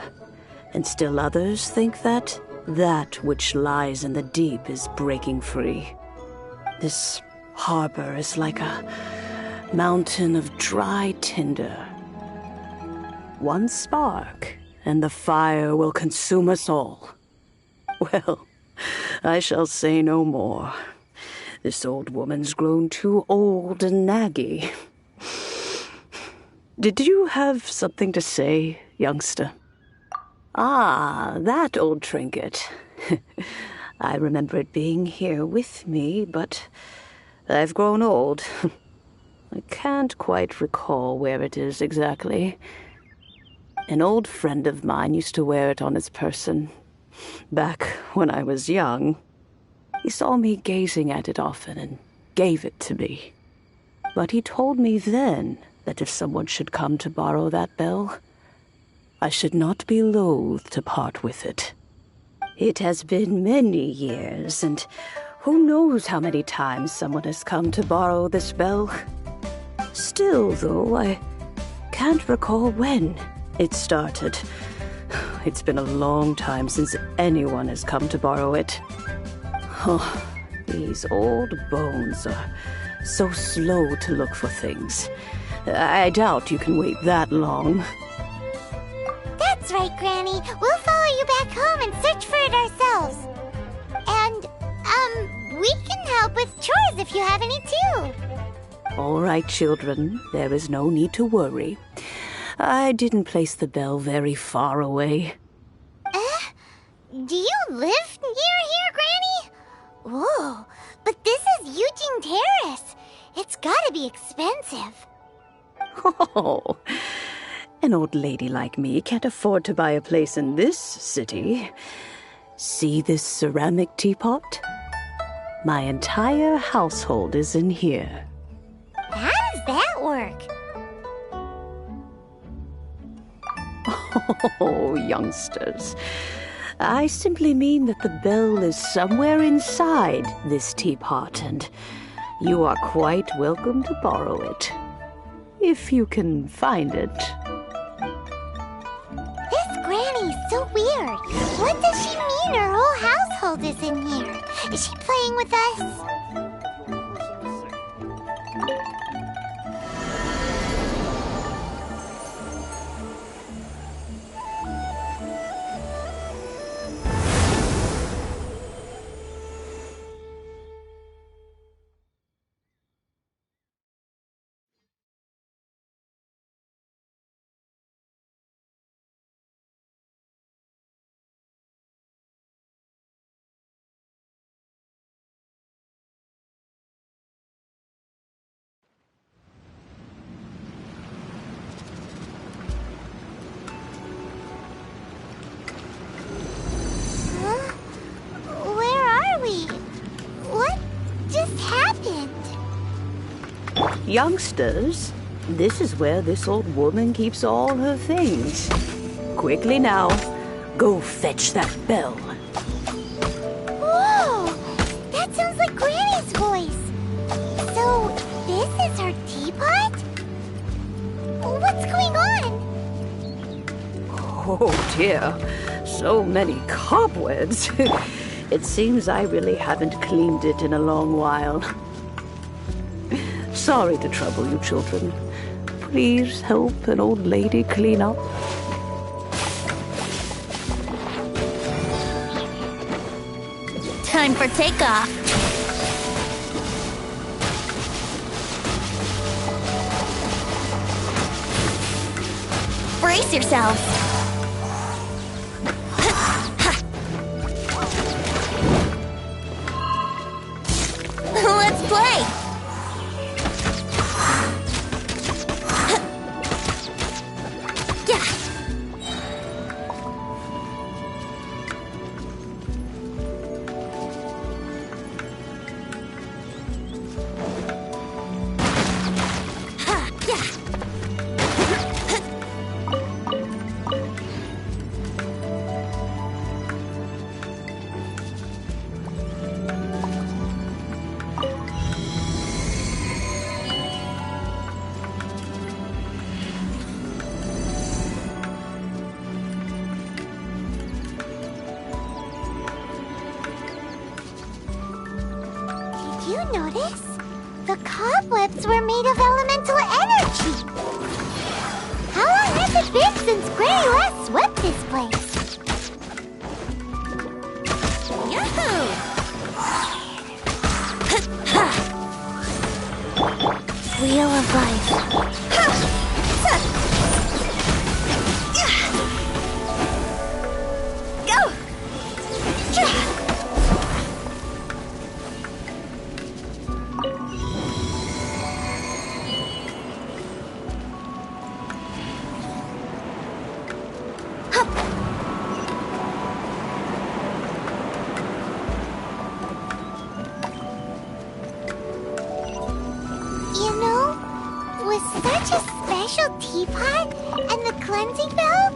Speaker 13: And still others think that which lies in the deep is breaking free. This harbor is like a mountain of dry tinder. One spark, and the fire will consume us all. Well, I shall say no more. This old woman's grown too old and naggy. Did you have something to say, youngster? Ah, that old trinket. I remember it being here with me, but I've grown old. I can't quite recall where it is exactly. An old friend of mine used to wear it on his person, back when I was young. He saw me gazing at it often and gave it to me. But he told me then that if someone should come to borrow that bell, I should not be loath to part with it. It has been many years, and who knows how many times someone has come to borrow this bell. Still, though, I can't recall when it started. It's been a long time since anyone has come to borrow it. Oh, these old bones are so slow to look for things. I doubt you can wait that long.
Speaker 3: That's right, Granny. We'll follow you back home and search for it ourselves. And, we can help with chores if you have any too.
Speaker 13: All right, children. There is no need to worry. I didn't place the bell very far away.
Speaker 3: Do you live near here, Granny? Whoa, but this is Eugene Terrace. It's gotta be expensive.
Speaker 13: Oh, an old lady like me can't afford to buy a place in this city. See this ceramic teapot? My entire household is in here.
Speaker 3: How does that work?
Speaker 13: Oh, youngsters. I simply mean that the bell is somewhere inside this teapot, and you are quite welcome to borrow it. If you can find it.
Speaker 3: This Granny's so weird. What does she mean her whole household is in here? Is she playing with us?
Speaker 13: Youngsters, this is where this old woman keeps all her things. Quickly now, go fetch that bell.
Speaker 3: Whoa! That sounds like Granny's voice. So, this is her teapot? What's going on?
Speaker 13: Oh dear, so many cobwebs. It seems I really haven't cleaned it in a long while. Sorry to trouble you, children. Please help an old lady clean up.
Speaker 3: Time for takeoff. Brace yourselves. Let's play. Yeah. Did you notice? The cobwebs were made of elemental energy. How long has it been since Granny last swept this place? Yahoo! Wheel of life. Go! You know, with such a special teapot and the cleansing bell,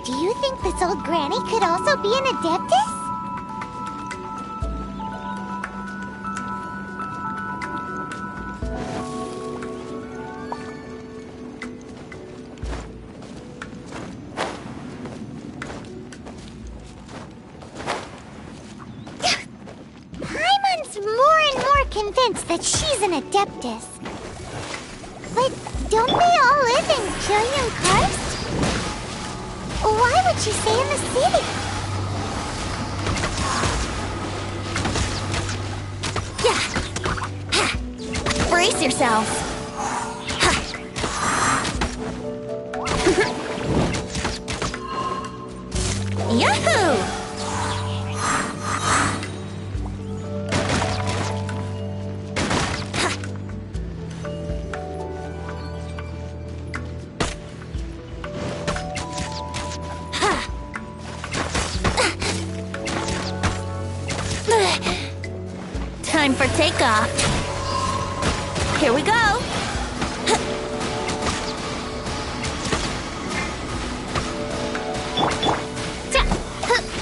Speaker 3: do you think this old granny could also be an adeptus? Paimon's more and more convinced that she's an adeptus. But don't they all live in Killian Karst? Why would she stay in the city? Yeah. Ha. Brace yourselves. Ha. Yahoo! Time for takeoff. Here we go.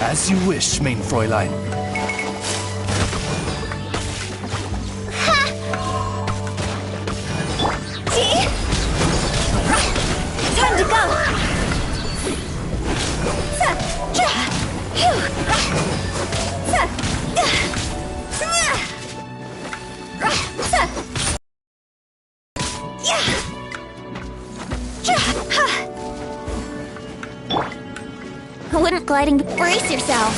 Speaker 14: As you wish, mein Fräulein.
Speaker 3: Time to go. Wouldn't gliding brace yourself.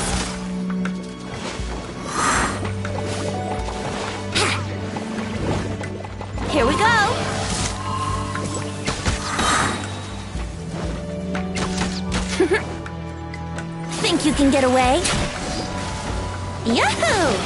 Speaker 3: Here we go. Think you can get away? Yahoo!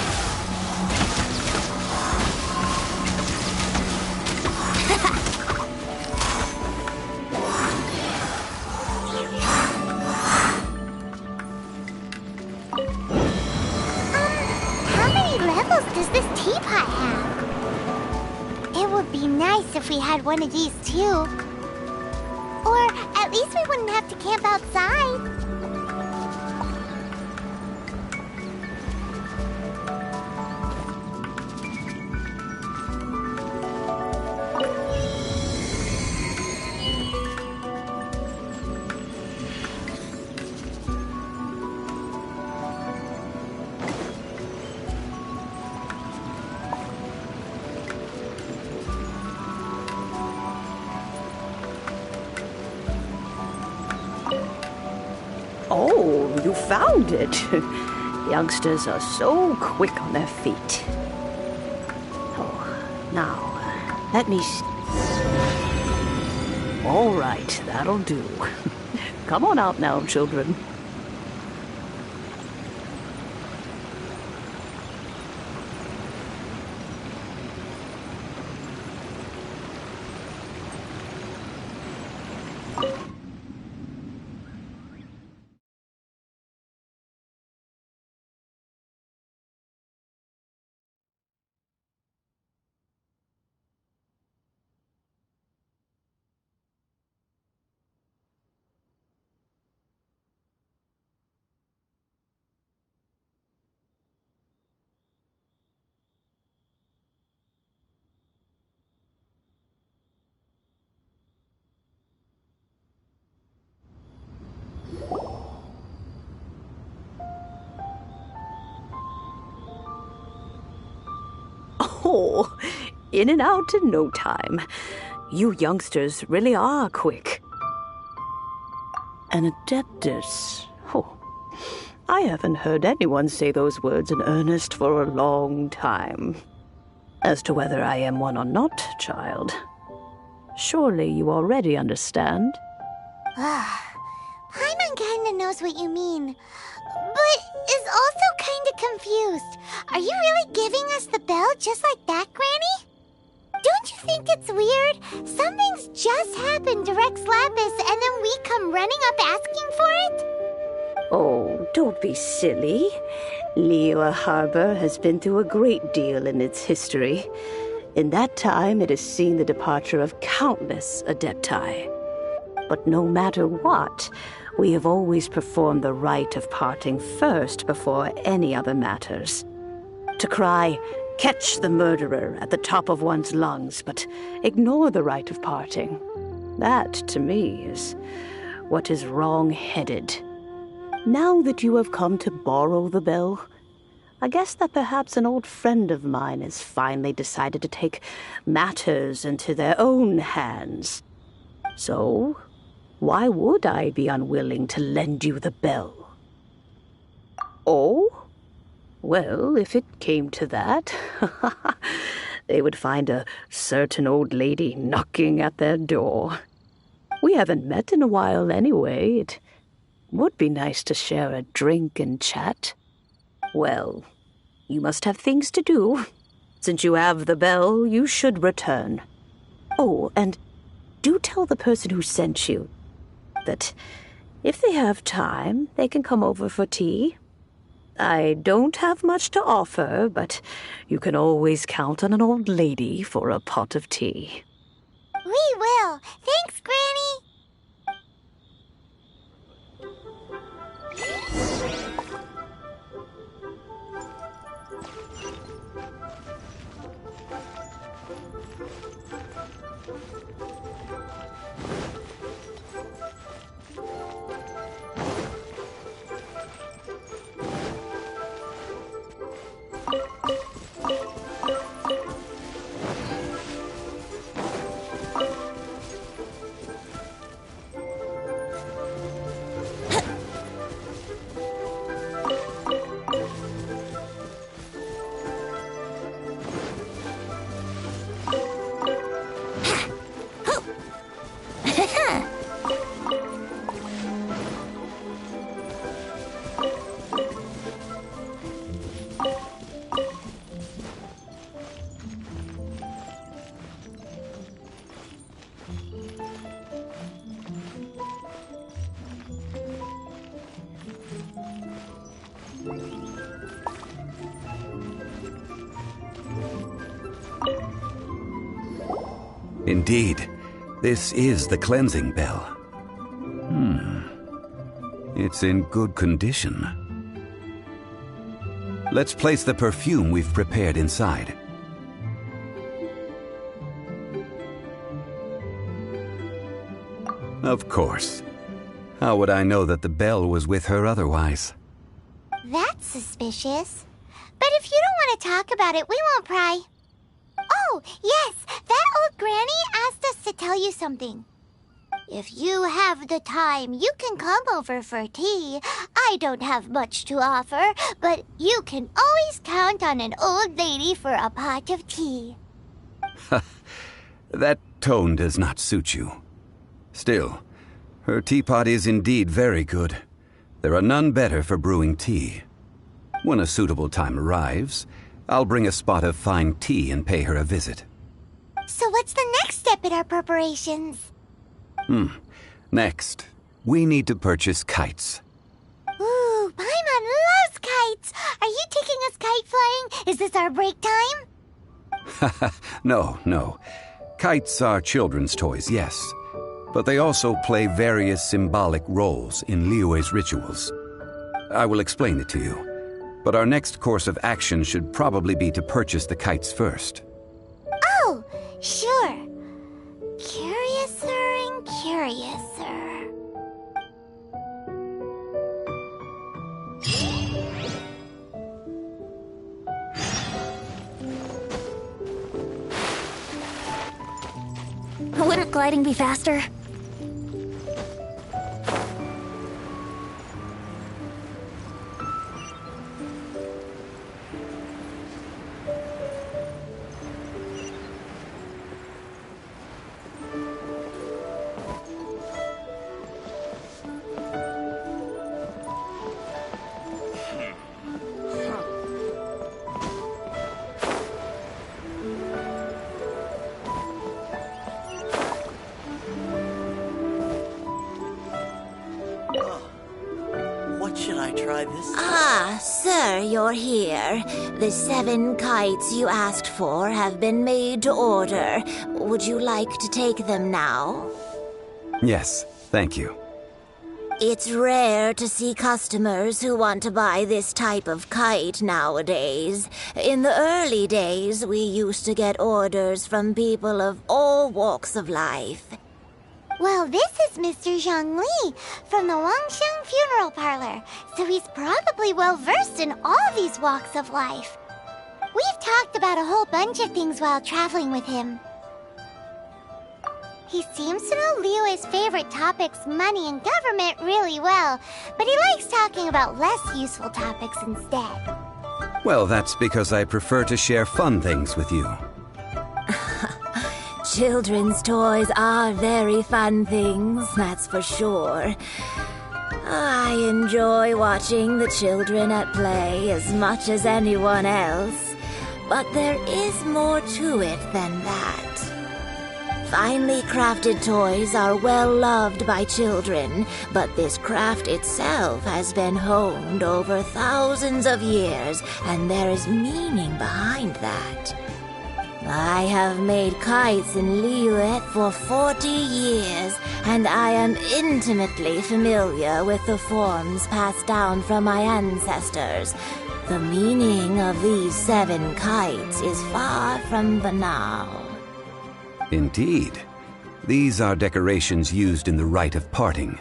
Speaker 3: How many levels does this teapot have? It would be nice if we had one of these too. Or at least we wouldn't have to camp outside.
Speaker 13: Oh, you found it. Youngsters are so quick on their feet. Oh, now, let me see. All right, that'll do. Come on out now, children. Oh, in and out in no time. You youngsters really are quick. An adeptus. Oh, I haven't heard anyone say those words in earnest for a long time. As to whether I am one or not, child, surely you already understand.
Speaker 3: Paimon kinda knows what you mean, but is also kinda confused. Are you really giving us the bell just like that, Granny? Don't you think it's weird? Something's just happened to Rex Lapis and then we come running up asking for it?
Speaker 13: Oh, don't be silly. Liyue Harbor has been through a great deal in its history. In that time, it has seen the departure of countless adepti. But no matter what, we have always performed the rite of parting first before any other matters. To cry, "Catch the murderer," at the top of one's lungs, but ignore the rite of parting. That, to me, is what is wrong-headed. Now that you have come to borrow the bell, I guess that perhaps an old friend of mine has finally decided to take matters into their own hands. So, why would I be unwilling to lend you the bell? Oh? Well, if it came to that, they would find a certain old lady knocking at their door. We haven't met in a while anyway. It would be nice to share a drink and chat. Well, you must have things to do. Since you have the bell, you should return. Oh, and do tell the person who sent you that if they have time, they can come over for tea. I don't have much to offer, but you can always count on an old lady for a pot of tea.
Speaker 3: We will. Thanks, Granny.
Speaker 5: Indeed, this is the cleansing bell. It's in good condition. Let's place the perfume we've prepared inside. Of course. How would I know that the bell was with her otherwise?
Speaker 3: That's suspicious. But if you don't want to talk about it, we won't pry. Oh, yes, that old granny asked us to tell you something. If you have the time, you can come over for tea. I don't have much to offer, but you can always count on an old lady for a pot of tea.
Speaker 5: That tone does not suit you. Still, her teapot is indeed very good. There are none better for brewing tea. When a suitable time arrives, I'll bring a spot of fine tea and pay her a visit.
Speaker 3: So what's the next step in our preparations?
Speaker 5: Next, we need to purchase kites.
Speaker 3: Ooh, Paimon loves kites! Are you taking us kite flying? Is this our break time?
Speaker 5: No. Kites are children's toys, yes. But they also play various symbolic roles in Liyue's rituals. I will explain it to you. But our next course of action should probably be to purchase the kites first.
Speaker 3: Oh, sure. Curiouser and curiouser.
Speaker 1: Wouldn't gliding be faster?
Speaker 15: Ah, sir, you're here. The 7 kites you asked for have been made to order. Would you like to take them now?
Speaker 5: Yes, thank you.
Speaker 15: It's rare to see customers who want to buy this type of kite nowadays. In the early days, we used to get orders from people of all walks of life.
Speaker 3: Well, this is Mr. Zhongli from the Wangsheng Funeral Parlor, so he's probably well-versed in all these walks of life. We've talked about a whole bunch of things while traveling with him. He seems to know Liyue's favorite topics, money and government, really well, but he likes talking about less useful topics instead.
Speaker 5: Well, that's because I prefer to share fun things with you.
Speaker 15: Children's toys are very fun things, that's for sure. I enjoy watching the children at play as much as anyone else, but there is more to it than that. Finely crafted toys are well loved by children, but this craft itself has been honed over thousands of years, and there is meaning behind that. I have made kites in Liyue for 40 years, and I am intimately familiar with the forms passed down from my ancestors. The meaning of these 7 kites is far from banal.
Speaker 5: Indeed. These are decorations used in the rite of parting.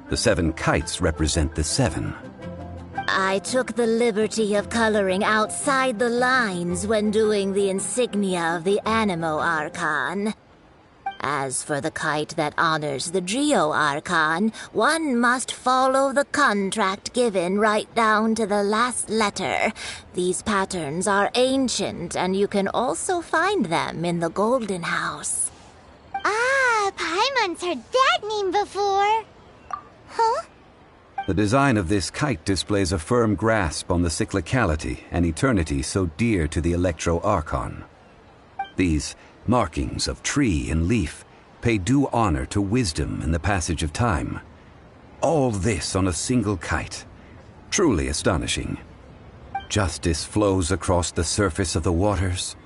Speaker 5: The 7 kites represent the 7.
Speaker 15: I took the liberty of coloring outside the lines when doing the insignia of the Animo Archon. As for the kite that honors the Geo Archon, one must follow the contract given right down to the last letter. These patterns are ancient, and you can also find them in the Golden House.
Speaker 3: Ah, Paimon's heard that name before. Huh?
Speaker 5: The design of this kite displays a firm grasp on the cyclicality and eternity so dear to the Electro Archon. These markings of tree and leaf pay due honor to wisdom and the passage of time. All this on a single kite. Truly astonishing. Justice flows across the surface of the waters.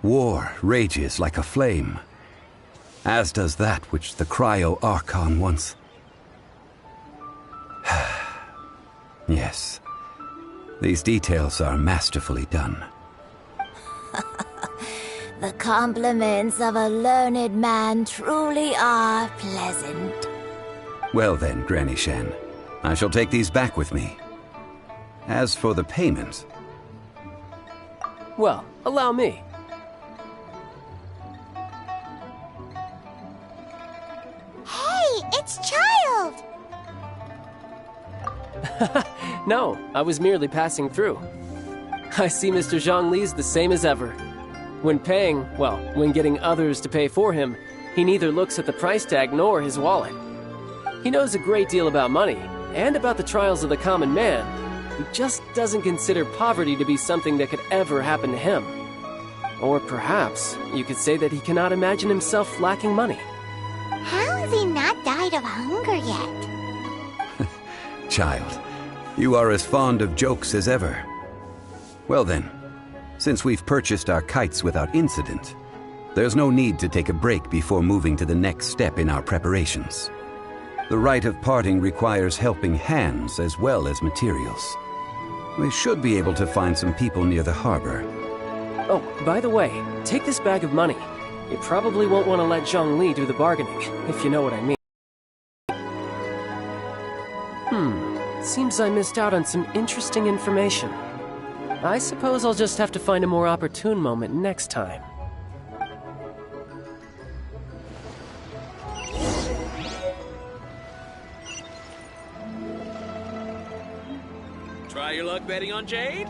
Speaker 5: War rages like a flame. as does that which the Cryo-Archon wants. Yes, these details are masterfully done.
Speaker 15: The compliments of a learned man truly are pleasant.
Speaker 5: Well then, Granny Shan, I shall take these back with me. As for the payment...
Speaker 2: Well, allow me.
Speaker 3: Hey, it's Child!
Speaker 2: No, I was merely passing through. I see Mr. Zhongli's the same as ever. When paying, well, when getting others to pay for him, he neither looks at the price tag nor his wallet. He knows a great deal about money, and about the trials of the common man. He just doesn't consider poverty to be something that could ever happen to him. Or perhaps, you could say that he cannot imagine himself lacking money.
Speaker 3: How has he not died of hunger yet?
Speaker 5: Child, you are as fond of jokes as ever. Well then, since we've purchased our kites without incident, there's no need to take a break before moving to the next step in our preparations. The rite of parting requires helping hands as well as materials. We should be able to find some people near the harbor.
Speaker 2: Oh, by the way, take this bag of money. You probably won't want to let Zhongli do the bargaining, if you know what I mean. Seems I missed out on some interesting information. I suppose I'll just have to find a more opportune moment next time.
Speaker 16: Try your luck betting on Jade?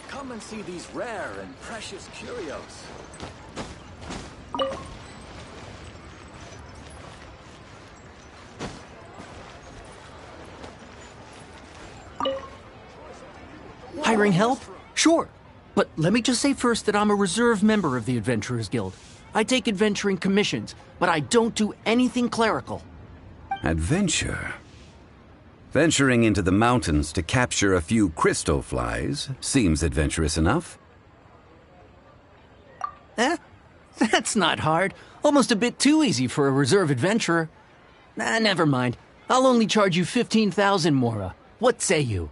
Speaker 17: Come and see these rare and precious curios.
Speaker 18: Hiring help? Sure. But let me just say first that I'm a reserve member of the Adventurers Guild. I take adventuring commissions, but I don't do anything clerical.
Speaker 5: Adventure? Venturing into the mountains to capture a few crystal flies seems adventurous enough.
Speaker 18: That's not hard. Almost a bit too easy for a reserve adventurer. Never mind. I'll only charge you 15,000 Mora. What say you?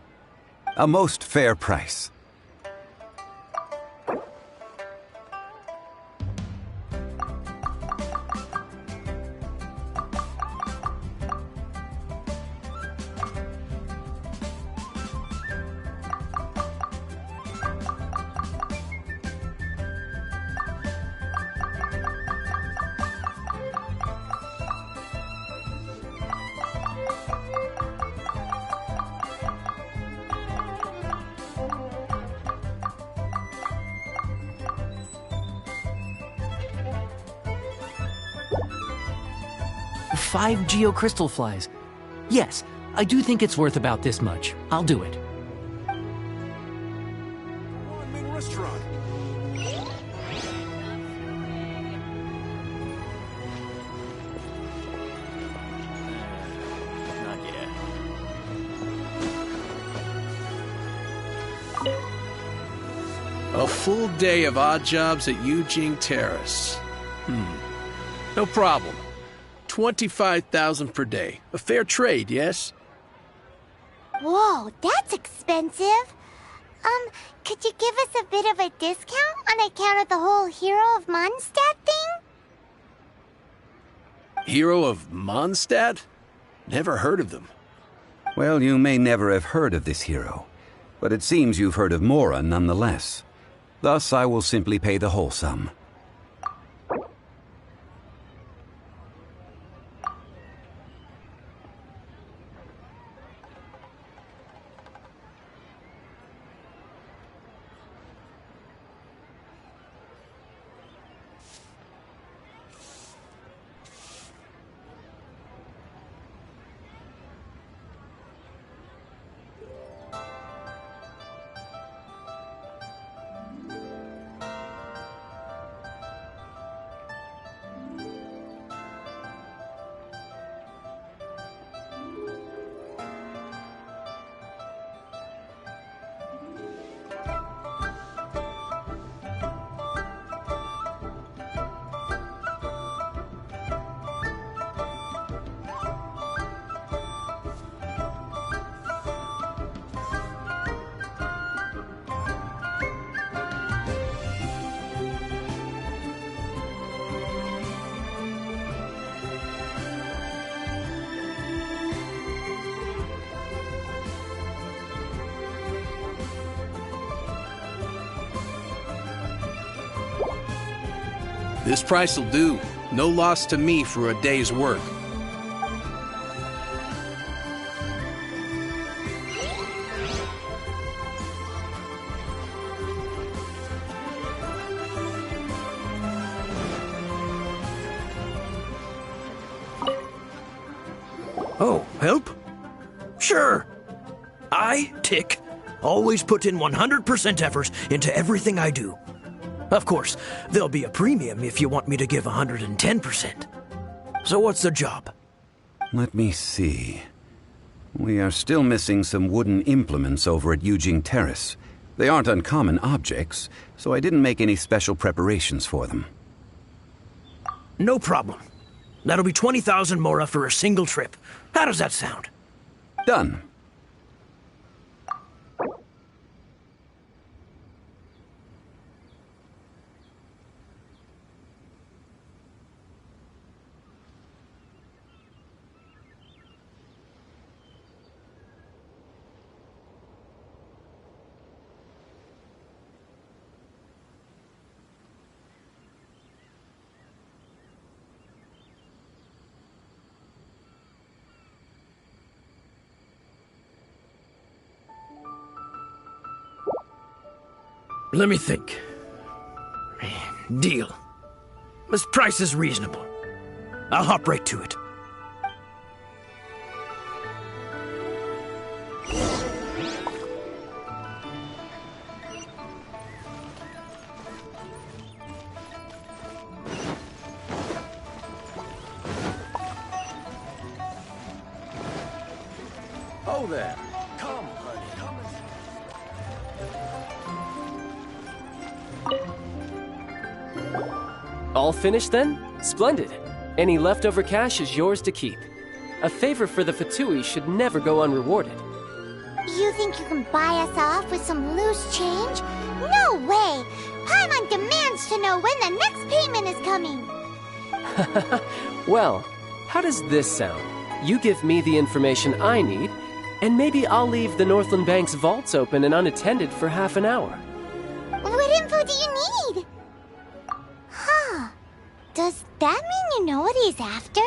Speaker 5: A most fair price.
Speaker 18: Five geocrystal flies. Yes, I do think it's worth about this much. I'll do it.
Speaker 17: Restaurant.
Speaker 16: Not yet.
Speaker 6: A full day of odd jobs at Yujing Terrace. No problem. 25,000 per day. A fair trade, yes?
Speaker 3: Whoa, that's expensive. Could you give us a bit of a discount on account of the whole Hero of Mondstadt thing?
Speaker 6: Hero of Mondstadt? Never heard of them.
Speaker 5: Well, you may never have heard of this hero, but it seems you've heard of Mora nonetheless. Thus, I will simply pay the whole sum.
Speaker 6: This price'll do. No loss to me for a day's work.
Speaker 8: Oh, help? Sure. I, Tick, always put in 100% effort into everything I do. Of course, there'll be a premium if you want me to give 110%. So what's the job?
Speaker 5: Let me see. We are still missing some wooden implements over at Yujing Terrace. They aren't uncommon objects, so I didn't make any special preparations for them.
Speaker 8: No problem. That'll be 20,000 mora for a single trip. How does that sound?
Speaker 5: Done.
Speaker 8: Let me think. Deal. This price is reasonable. I'll hop right to it.
Speaker 17: Oh there. Come, honey. Come
Speaker 2: All finished then? Splendid. Any leftover cash is yours to keep. A favor for the Fatui should never go unrewarded.
Speaker 3: You think you can buy us off with some loose change? No way! Paimon demands to know when the next payment is coming.
Speaker 2: Well, how does this sound? You give me the information I need, and maybe I'll leave the Northland Bank's vaults open and unattended for half an hour.
Speaker 3: What info do you need? Huh. Does that mean you know what he's after?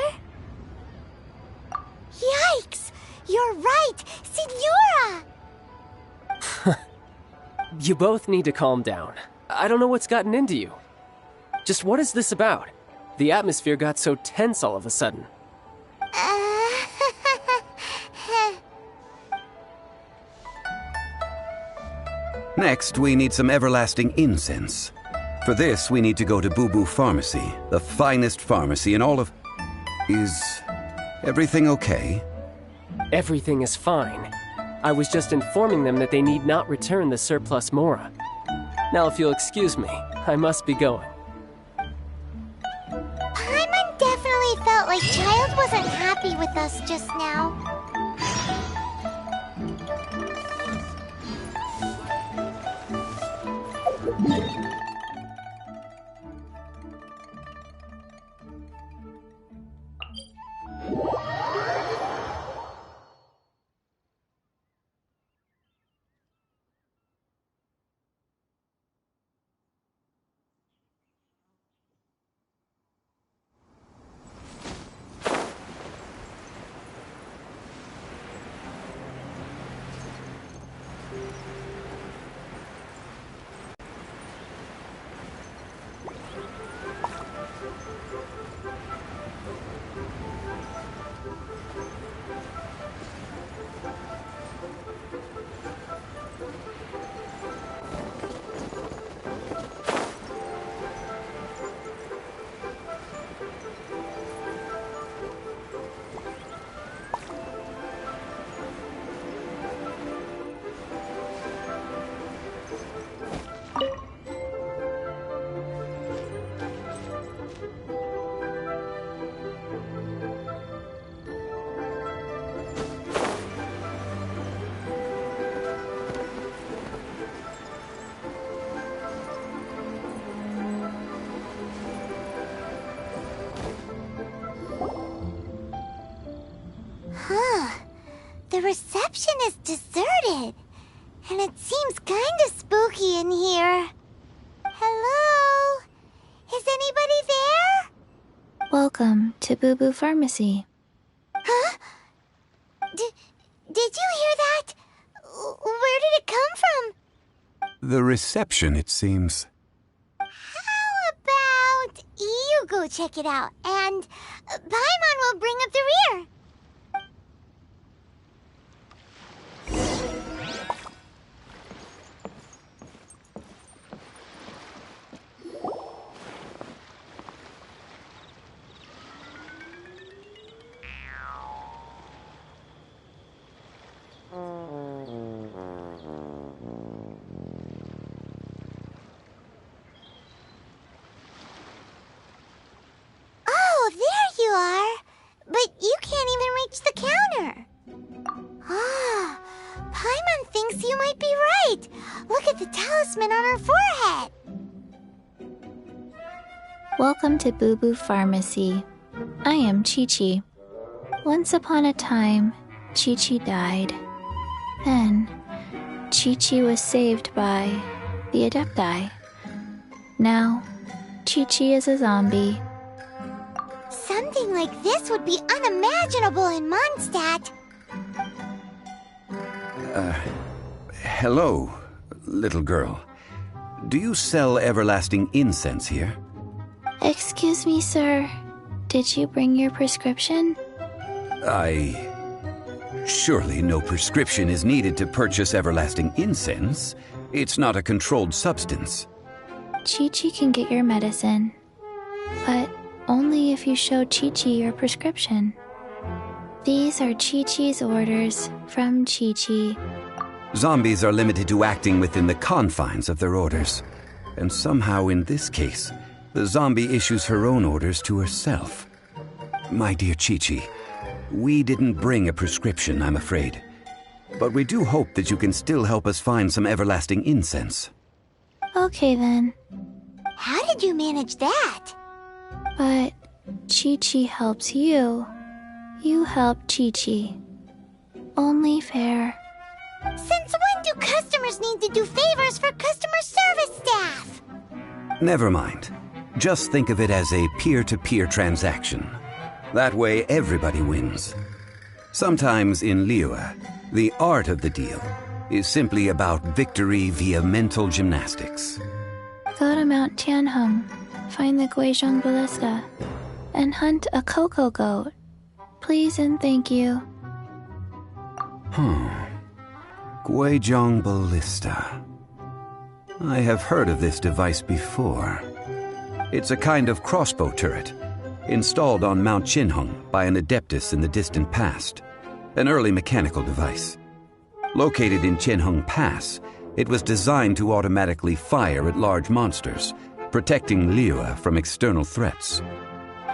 Speaker 3: Yikes! You're right! Signora!
Speaker 2: You both need to calm down. I don't know what's gotten into you. Just what is this about? The atmosphere got so tense all of a sudden.
Speaker 5: Next, we need some everlasting incense. For this, we need to go to Boo Boo Pharmacy, the finest pharmacy in all of... Is everything okay?
Speaker 2: Everything is fine. I was just informing them that they need not return the surplus Mora. Now, if you'll excuse me, I must be going.
Speaker 3: Paimon definitely felt like Child wasn't happy with us just now. The reception is deserted, and it seems kinda spooky in here. Hello? Is anybody there?
Speaker 12: Welcome to Boo Boo Pharmacy.
Speaker 3: Huh? Did you hear that? Where did it come from?
Speaker 5: The reception, it seems.
Speaker 3: How about you go check it out, and Paimon will bring up the rear. Oh, there you are. But you can't even reach the counter. Ah, Paimon thinks you might be right. Look at the talisman on her forehead.
Speaker 12: Welcome to Boo Boo Pharmacy. I am Chi-Chi. Once upon a time, Chi-Chi died. Then, Chi-Chi was saved by the Adepti. Now, Chi-Chi is a zombie.
Speaker 3: Something like this would be unimaginable in Mondstadt.
Speaker 5: Hello, little girl. Do you sell everlasting incense here?
Speaker 12: Excuse me, sir. Did you bring your prescription?
Speaker 5: Surely no prescription is needed to purchase everlasting incense. It's not a controlled substance.
Speaker 12: Chi-Chi can get your medicine, but only if you show Chi-Chi your prescription. These are Chi-Chi's orders from Chi-Chi.
Speaker 5: Zombies are limited to acting within the confines of their orders. And somehow in this case, the zombie issues her own orders to herself. My dear Chi-Chi, we didn't bring a prescription, I'm afraid. But we do hope that you can still help us find some everlasting incense.
Speaker 12: Okay then.
Speaker 3: How did you manage that?
Speaker 12: But Chi-Chi helps you. You help Chi-Chi. Only fair.
Speaker 3: Since when do customers need to do favors for customer service staff?
Speaker 5: Never mind. Just think of it as a peer-to-peer transaction. That way everybody wins. Sometimes in Liyue, the art of the deal is simply about victory via mental gymnastics.
Speaker 12: Go to Mount Tianheng, find the Guizhong Ballista, and hunt a cocoa goat. Please and thank you.
Speaker 5: Guizhong Ballista. I have heard of this device before. It's a kind of crossbow turret, installed on Mount Qinheng by an adeptus in the distant past. An early mechanical device. Located in Qinheng Pass, it was designed to automatically fire at large monsters, protecting Liyue from external threats.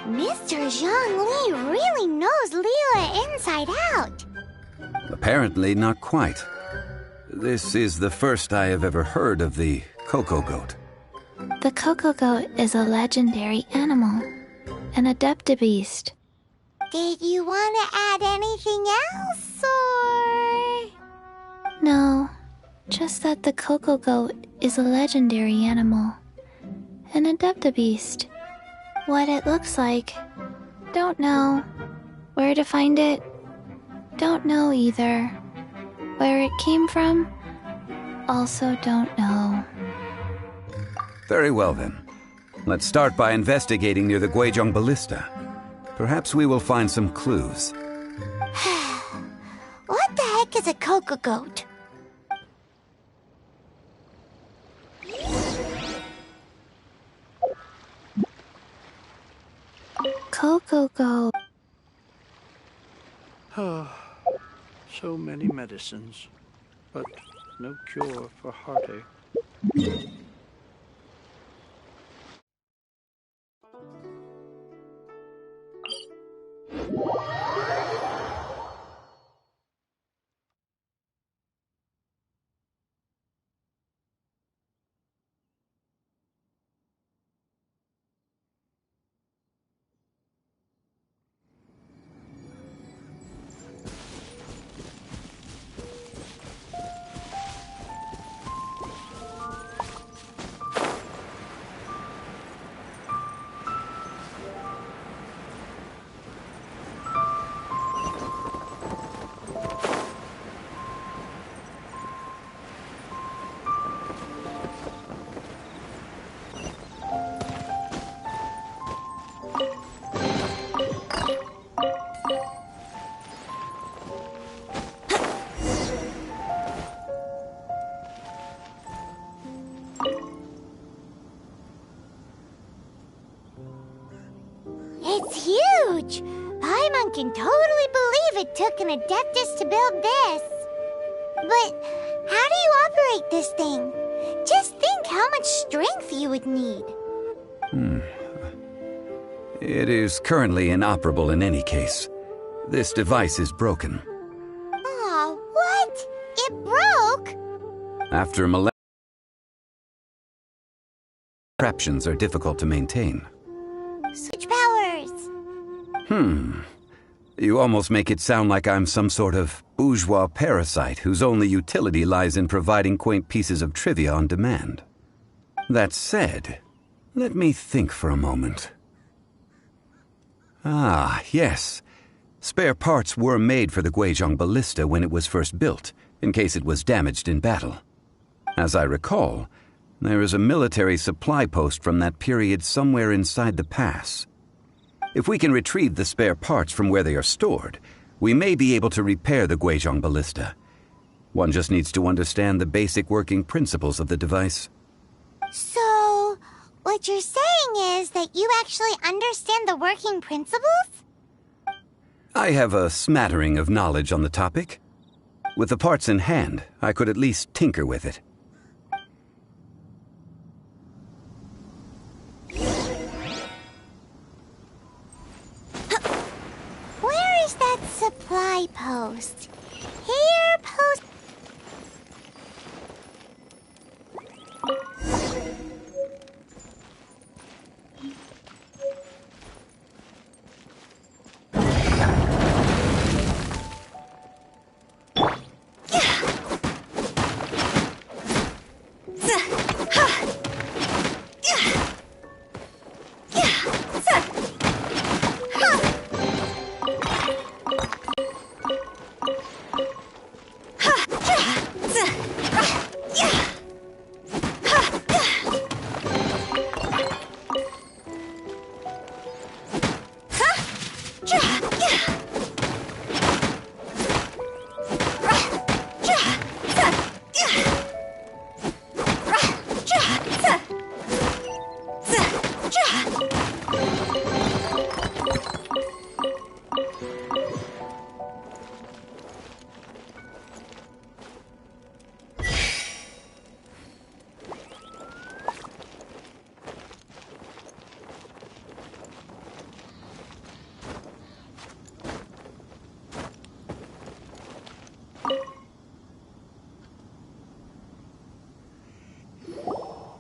Speaker 3: Mr. Zhang Li really knows Liyue inside out.
Speaker 5: Apparently not quite. This is the first I have ever heard of the cocoa goat.
Speaker 12: The cocoa goat is a legendary animal, an adeptabeast.
Speaker 3: Did you want to add anything else, or...?
Speaker 12: No, just that the cocoa goat is a legendary animal, an adeptabeast. What it looks like, don't know. Where to find it, don't know either. Where it came from, also don't know.
Speaker 5: Very well then. Let's start by investigating near the Guizhong Ballista. Perhaps we will find some clues.
Speaker 3: What the heck is a cocoa goat?
Speaker 12: Cocoa goat.
Speaker 8: So many medicines, but no cure for heartache.
Speaker 3: can totally believe it took an Adeptus to build this. But how do you operate this thing? Just think how much strength you would need.
Speaker 5: It is currently inoperable in any case. This device is broken.
Speaker 3: Aw, what? It broke?
Speaker 5: After millennia, contraptions are difficult to maintain.
Speaker 3: Switch powers.
Speaker 5: You almost make it sound like I'm some sort of bourgeois parasite whose only utility lies in providing quaint pieces of trivia on demand. That said, let me think for a moment. Ah, yes. Spare parts were made for the Guizhong ballista when it was first built, in case it was damaged in battle. As I recall, there is a military supply post from that period somewhere inside the pass. If we can retrieve the spare parts from where they are stored, we may be able to repair the Guizhong ballista. One just needs to understand the basic working principles of the device.
Speaker 3: So, what you're saying is that you actually understand the working principles?
Speaker 5: I have a smattering of knowledge on the topic. With the parts in hand, I could at least tinker with it.
Speaker 3: Where is that supply post? Here, post...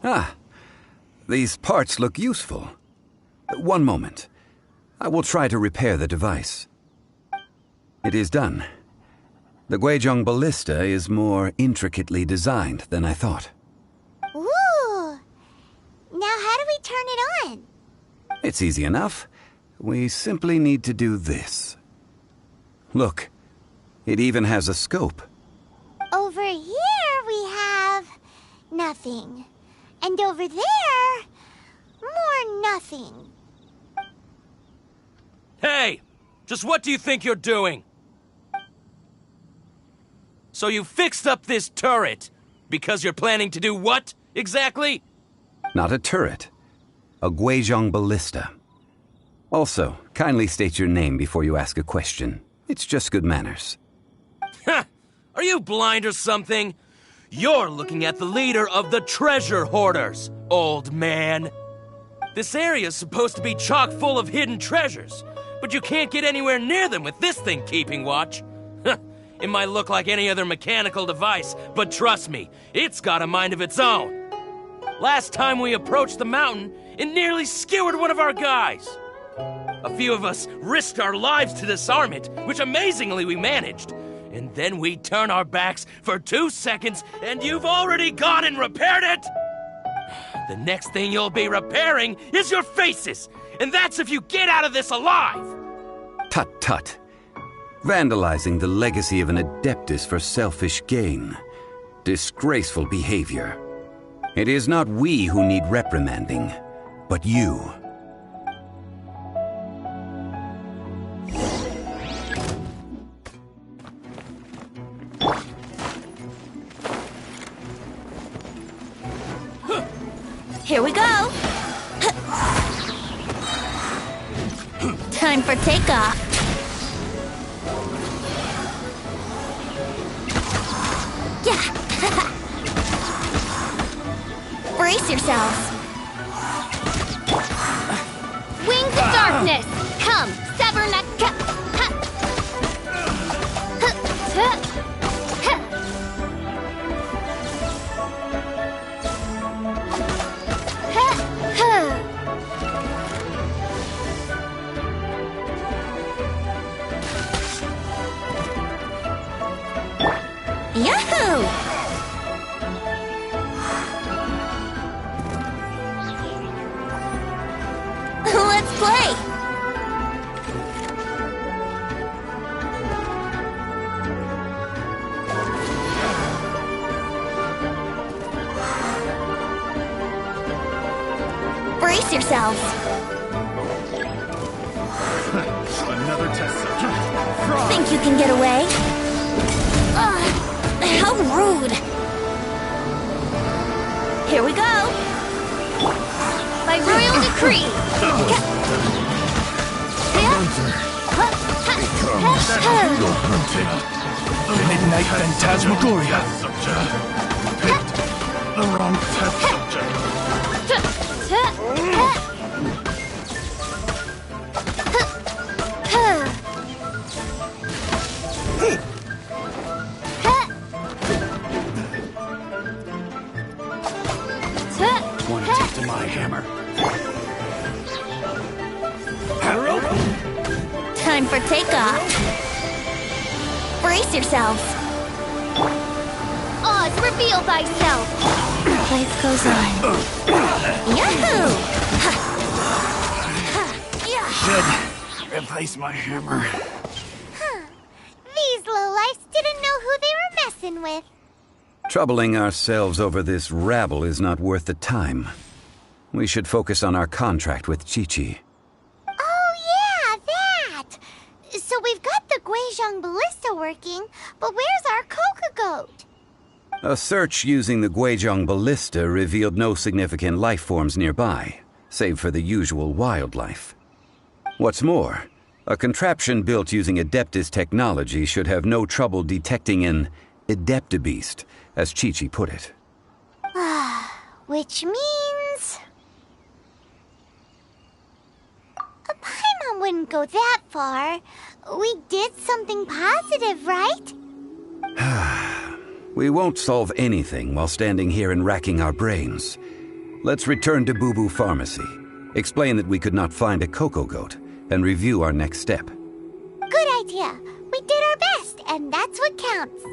Speaker 5: Ah, these parts look useful. One moment. I will try to repair the device. It is done. The Guizhong ballista is more intricately designed than I thought.
Speaker 3: Ooh! Now how do we turn it on?
Speaker 5: It's easy enough. We simply need to do this. Look, it even has a scope.
Speaker 3: Over here we have... nothing. And over there... more nothing.
Speaker 19: Hey! Just what do you think you're doing? So you fixed up this turret because you're planning to do what, exactly?
Speaker 5: Not a turret. A Guizhong ballista. Also, kindly state your name before you ask a question. It's just good manners.
Speaker 19: Ha! Are you blind or something? You're looking at the leader of the treasure hoarders, old man. This area's supposed to be chock full of hidden treasures, but you can't get anywhere near them with this thing keeping watch. It might look like any other mechanical device, but trust me, it's got a mind of its own. Last time we approached the mountain, it nearly skewered one of our guys. A few of us risked our lives to disarm it, which amazingly we managed. And then we turn our backs for 2 seconds, and you've already gone and repaired it! The next thing you'll be repairing is your faces, and that's if you get out of this alive!
Speaker 5: Tut tut. Vandalizing the legacy of an Adeptus for selfish gain. Disgraceful behavior. It is not we who need reprimanding, but you.
Speaker 15: Here we go. Time for takeoff.
Speaker 1: Brace yourselves! Wings of darkness! Come, sever neck. Yahoo! Let's play! Brace yourselves!
Speaker 20: Another test subject.
Speaker 1: Think you can get away? How rude! Here we go! By royal decree!
Speaker 14: Midnight Phantasmagoria.
Speaker 20: The wrong test subject.
Speaker 17: One attempt to my hammer.
Speaker 20: Arrow?
Speaker 1: Time for takeoff! Brace yourselves! Oz, reveal thyself! Life goes on. Yahoo!
Speaker 20: Should replace my hammer.
Speaker 3: These lowlifes didn't know who they were messing with.
Speaker 5: Troubling ourselves over this rabble is not worth the time. We should focus on our contract with Chi-Chi.
Speaker 3: Oh yeah, that! So we've got the Guizhong ballista working, but where's our Coca Goat?
Speaker 5: A search using the Guizhong ballista revealed no significant life forms nearby, save for the usual wildlife. What's more, a contraption built using Adeptus technology should have no trouble detecting an Adeptabeast, as Chi-Chi put it.
Speaker 3: Which means... Paimon wouldn't go that far. We did something positive, right?
Speaker 5: We won't solve anything while standing here and racking our brains. Let's return to Boo Boo Pharmacy, explain that we could not find a Coco Goat, and review our next step.
Speaker 3: Good idea. We did our best, and that's what counts.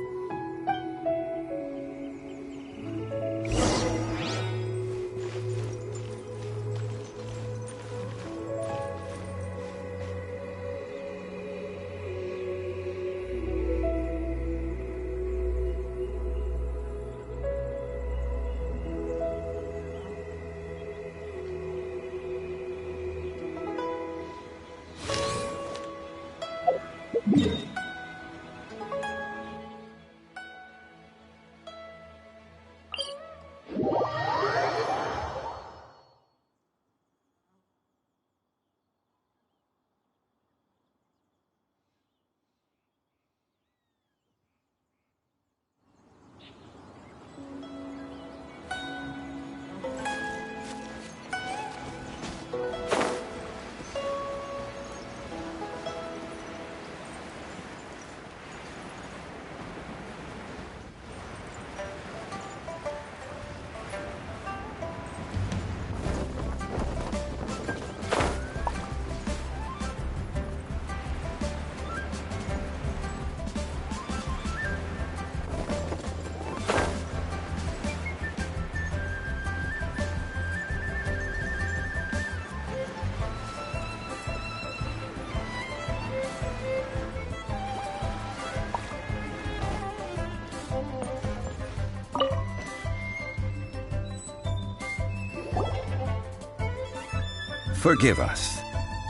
Speaker 5: Forgive us.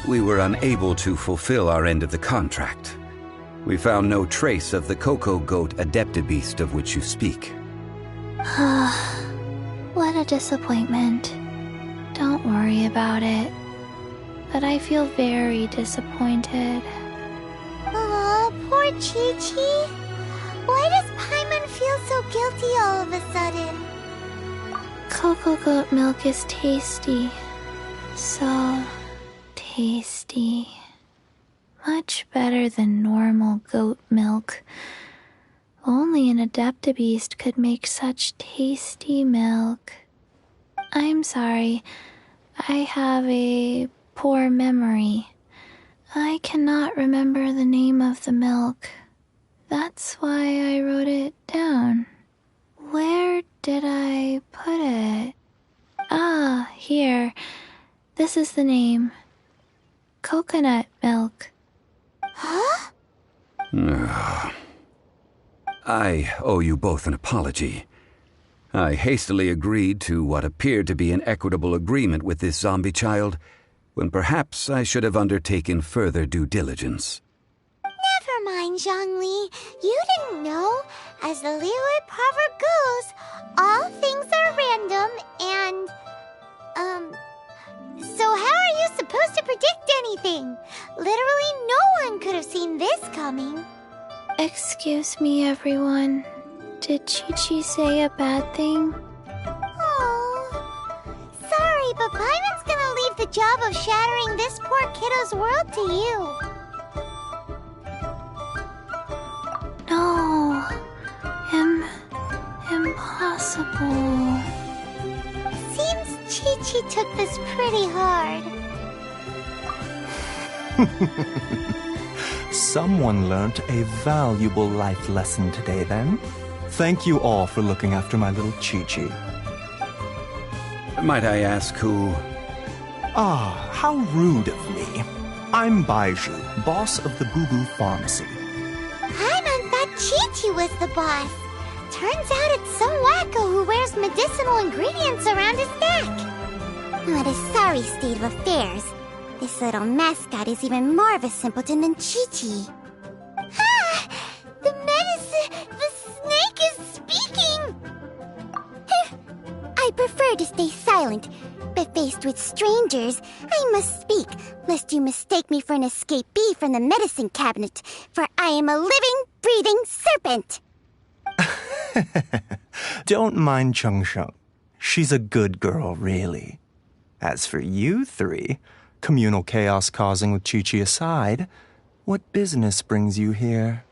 Speaker 5: We were unable to fulfill our end of the contract. We found no trace of the Coco Goat Adeptabeast of which you speak.
Speaker 12: What a disappointment. Don't worry about it. But I feel very disappointed.
Speaker 3: Aw, poor Chi-Chi. Why does Paimon feel so guilty all of a sudden?
Speaker 12: Cocoa goat milk is tasty. So tasty. Much better than normal goat milk. Only an Adeptabeast could make such tasty milk. I'm sorry. I have a poor memory. I cannot remember the name of the milk. That's why I wrote it down. Where did I put it? Ah, here. This is the name. Coconut milk.
Speaker 3: Huh?
Speaker 5: I owe you both an apology. I hastily agreed to what appeared to be an equitable agreement with this zombie child, when perhaps I should have undertaken further due diligence.
Speaker 3: Never mind, Zhongli. You didn't know. As the Liyue proverb goes, all things are random and, so how are you supposed to predict anything? Literally no one could have seen this coming.
Speaker 12: Excuse me, everyone. Did Chi-Chi say a bad thing?
Speaker 3: Oh, sorry, but Paimon's gonna leave the job of shattering this poor kiddo's world to you.
Speaker 12: No. Impossible.
Speaker 3: Seems Chi-Chi took this pretty hard.
Speaker 4: Someone learnt a valuable life lesson today, then. Thank you all for looking after my little Chi-Chi.
Speaker 5: Might I ask who...
Speaker 4: Ah, how rude of me. I'm Baiju, boss of the Boo Boo Pharmacy.
Speaker 3: Paimon thought Chi-Chi was the boss. Turns out it's some wacko who wears medicinal ingredients around his neck. What a sorry state of affairs. This little mascot is even more of a simpleton than Chi-Chi. Ah! The snake is speaking! I prefer to stay silent, but faced with strangers, I must speak, lest you mistake me for an escapee from the medicine cabinet, for I am a living, breathing serpent!
Speaker 4: Don't mind Chung Sheng. She's a good girl, really. As for you three, communal chaos causing with Chi-Chi aside, what business brings you here?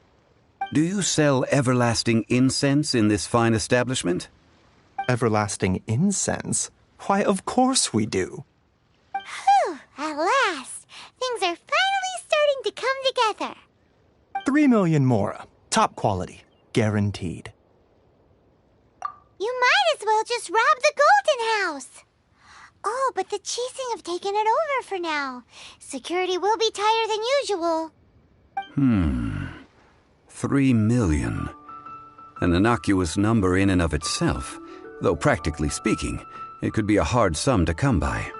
Speaker 5: Do you sell everlasting incense in this fine establishment?
Speaker 4: Everlasting incense? Why, of course we do.
Speaker 3: Whew, at last! Things are finally starting to come together.
Speaker 4: 3 million mora. Top quality. Guaranteed.
Speaker 3: You might as well just rob the Golden House. Oh, but the Chising have taken it over for now. Security will be tighter than usual.
Speaker 5: 3 million. An innocuous number in and of itself, though practically speaking, it could be a hard sum to come by.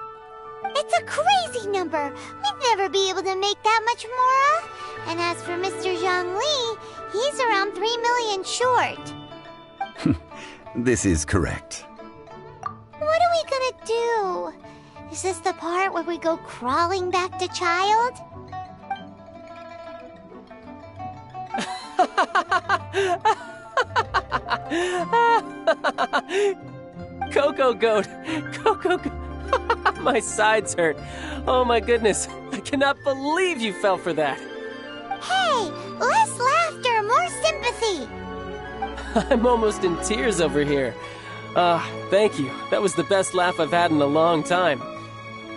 Speaker 3: It's a crazy number. We'd never be able to make that much mora. And as for Mr. Zhang Li, he's around 3 million short.
Speaker 5: This is correct.
Speaker 3: What are we gonna do? Is this the part where we go crawling back to child?
Speaker 2: Cocoa goat! Cocoa goat! My sides hurt. Oh my goodness. I cannot believe you fell for that.
Speaker 3: Hey, less laughter, more sympathy.
Speaker 2: I'm almost in tears over here. Thank you. That was the best laugh I've had in a long time.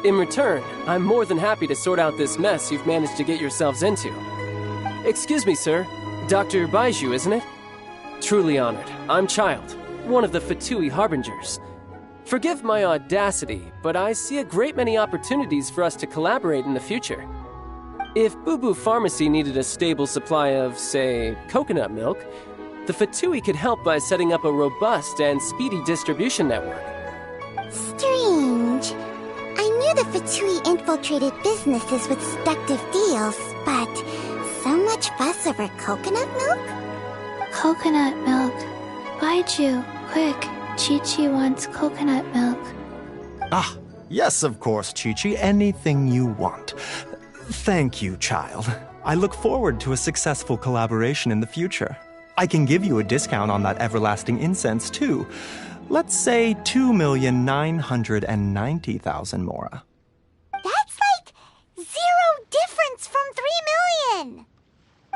Speaker 2: In return, I'm more than happy to sort out this mess you've managed to get yourselves into. Excuse me, sir. Dr. Baiju, isn't it? Truly honored. I'm Child, one of the Fatui Harbingers. Forgive my audacity, but I see a great many opportunities for us to collaborate in the future. If Boo Boo Pharmacy needed a stable supply of, say, coconut milk, the Fatui could help by setting up a robust and speedy distribution network.
Speaker 3: Strange. I knew the Fatui infiltrated businesses with seductive deals, but so much fuss over coconut milk?
Speaker 12: Coconut milk. Baiju, quick. Chi-Chi wants coconut milk.
Speaker 4: Ah, yes, of course, Chi-Chi. Anything you want. Thank you, child. I look forward to a successful collaboration in the future. I can give you a discount on that everlasting incense, too. Let's say 2,990,000 mora.
Speaker 3: That's like 0 difference from 3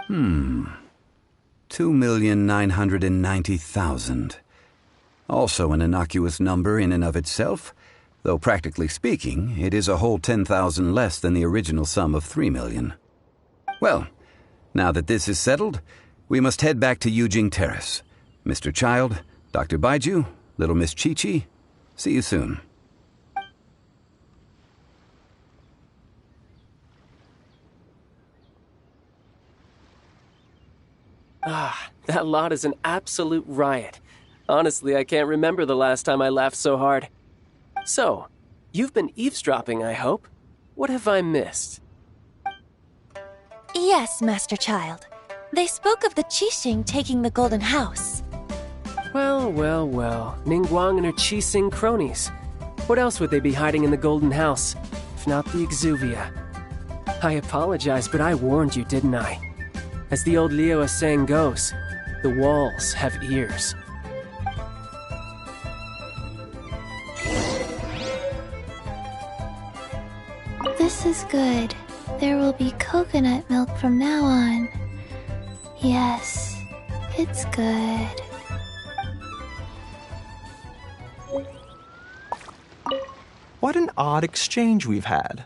Speaker 3: million.
Speaker 5: 2,990,000. Also an innocuous number in and of itself, though practically speaking, it is a whole 10,000 less than the original sum of 3 million. Well, now that this is settled, we must head back to Yujing Terrace. Mr. Child, Dr. Baiju, Little Miss Chi-Chi, see you soon.
Speaker 2: Ah, that lot is an absolute riot. Honestly, I can't remember the last time I laughed so hard. So, you've been eavesdropping, I hope? What have I missed?
Speaker 15: Yes, Master Child. They spoke of the Qixing taking the Golden House.
Speaker 2: Well, well, well. Ningguang and her Qixing cronies. What else would they be hiding in the Golden House, if not the Exuvia? I apologize, but I warned you, didn't I? As the old Liu saying goes, the walls have ears.
Speaker 12: This is good. There will be coconut milk from now on. Yes, it's good.
Speaker 4: What an odd exchange we've had.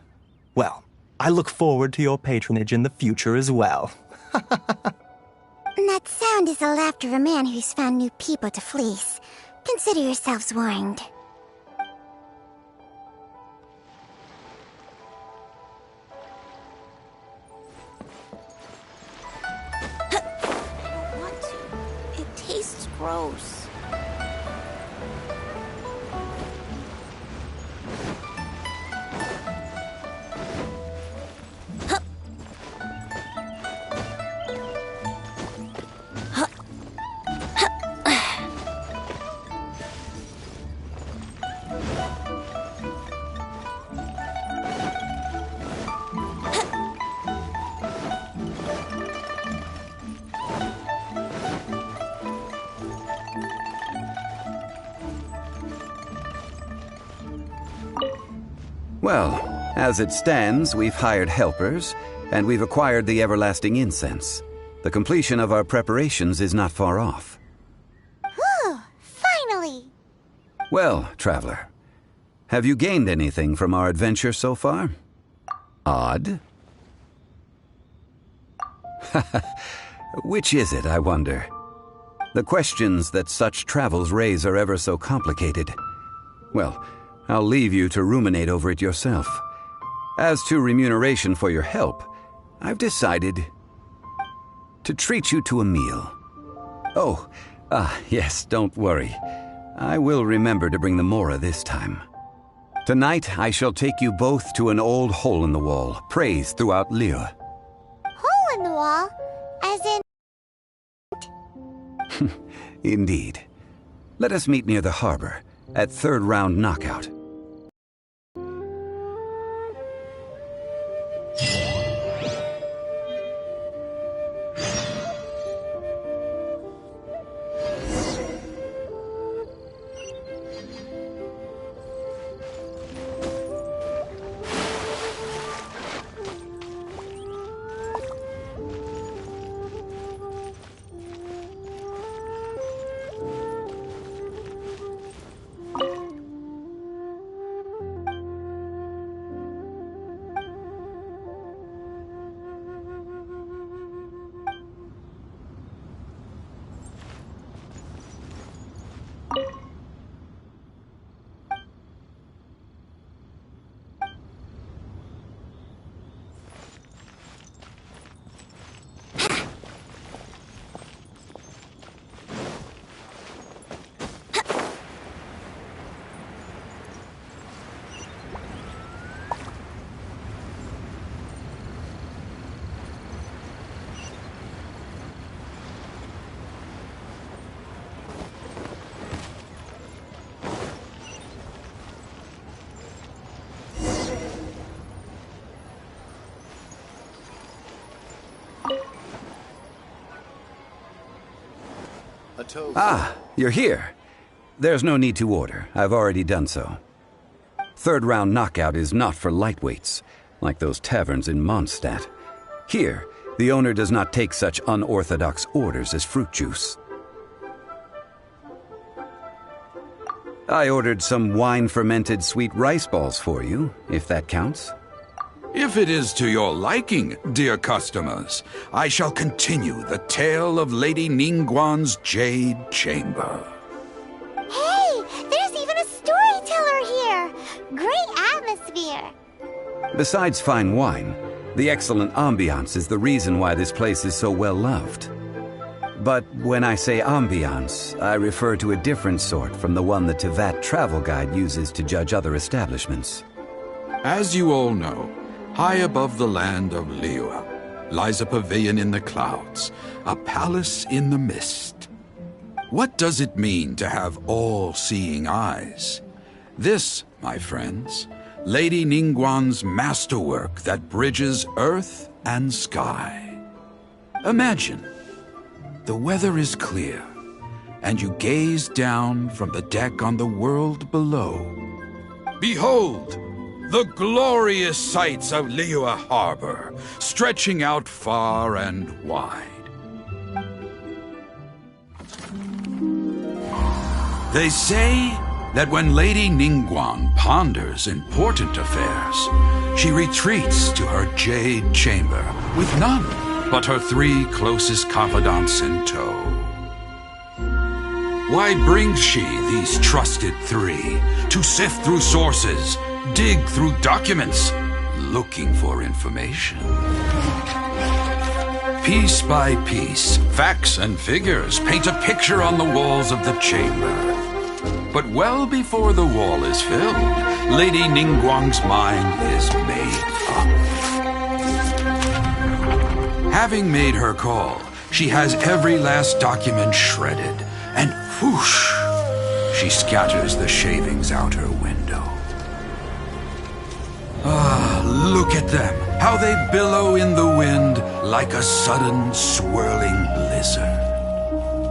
Speaker 4: Well, I look forward to your patronage in the future as well.
Speaker 3: That sound is the laughter of a man who's found new people to fleece. Consider yourselves warned.
Speaker 1: It tastes gross.
Speaker 5: Well, as it stands, we've hired helpers, and we've acquired the everlasting incense. The completion of our preparations is not far off.
Speaker 3: Whew, finally!
Speaker 5: Well, traveler, have you gained anything from our adventure so far? Odd? Which is it, I wonder? The questions that such travels raise are ever so complicated. Well, I'll leave you to ruminate over it yourself. As to remuneration for your help, I've decided to treat you to a meal. Oh, yes, don't worry. I will remember to bring the Mora this time. Tonight, I shall take you both to an old hole in the wall, praised throughout Liu.
Speaker 3: Hole in the wall? As in...
Speaker 5: Indeed. Let us meet near the harbor, at third round knockout. Ah, you're here. There's no need to order. I've already done so. Third round knockout is not for lightweights, like those taverns in Mondstadt. Here, the owner does not take such unorthodox orders as fruit juice. I ordered some wine-fermented sweet rice balls for you, if that counts.
Speaker 21: If it is to your liking, dear customers, I shall continue the tale of Lady Ningguang's Jade Chamber.
Speaker 3: Hey, there's even a storyteller here! Great atmosphere!
Speaker 5: Besides fine wine, the excellent ambiance is the reason why this place is so well loved. But when I say ambiance, I refer to a different sort from the one the Tevat travel guide uses to judge other establishments.
Speaker 21: As you all know, high above the land of Liyue lies a pavilion in the clouds, a palace in the mist. What does it mean to have all-seeing eyes? This, my friends, Lady Ningguang's masterwork that bridges earth and sky. Imagine, the weather is clear, and you gaze down from the deck on the world below. Behold, the glorious sights of Liyue Harbor, stretching out far and wide. They say that when Lady Ningguang ponders important affairs, she retreats to her jade chamber with none but her 3 closest confidants in tow. Why brings she these trusted 3 to sift through sources, dig through documents, looking for information? Piece by piece, facts and figures paint a picture on the walls of the chamber. But well before the wall is filled, Lady Ningguang's mind is made up. Having made her call, she has every last document shredded, and whoosh, she scatters the shavings out her window. Ah, look at them, how they billow in the wind like a sudden swirling blizzard.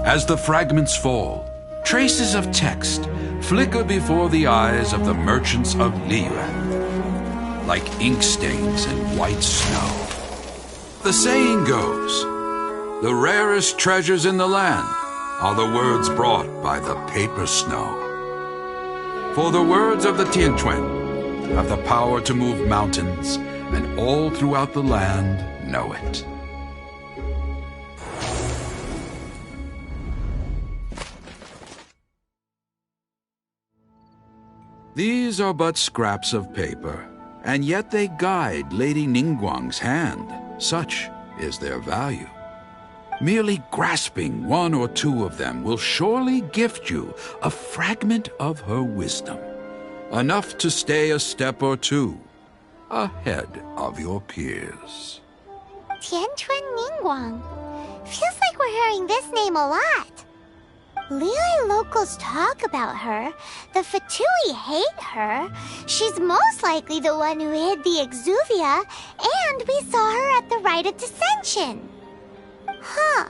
Speaker 21: As the fragments fall, traces of text flicker before the eyes of the merchants of Liyue, like ink stains in white snow. The saying goes, the rarest treasures in the land are the words brought by the paper snow. For the words of the Tianquan have the power to move mountains, and all throughout the land know it. These are but scraps of paper, and yet they guide Lady Ningguang's hand. Such is their value. Merely grasping 1 or 2 of them will surely gift you a fragment of her wisdom, enough to stay a step or 2 ahead of your peers.
Speaker 3: Tianquan Ningguang. Feels like we're hearing this name a lot. Liyue locals talk about her. The Fatui hate her. She's most likely the one who hid the exuvia, and we saw her at the Rite of Dissension. Huh.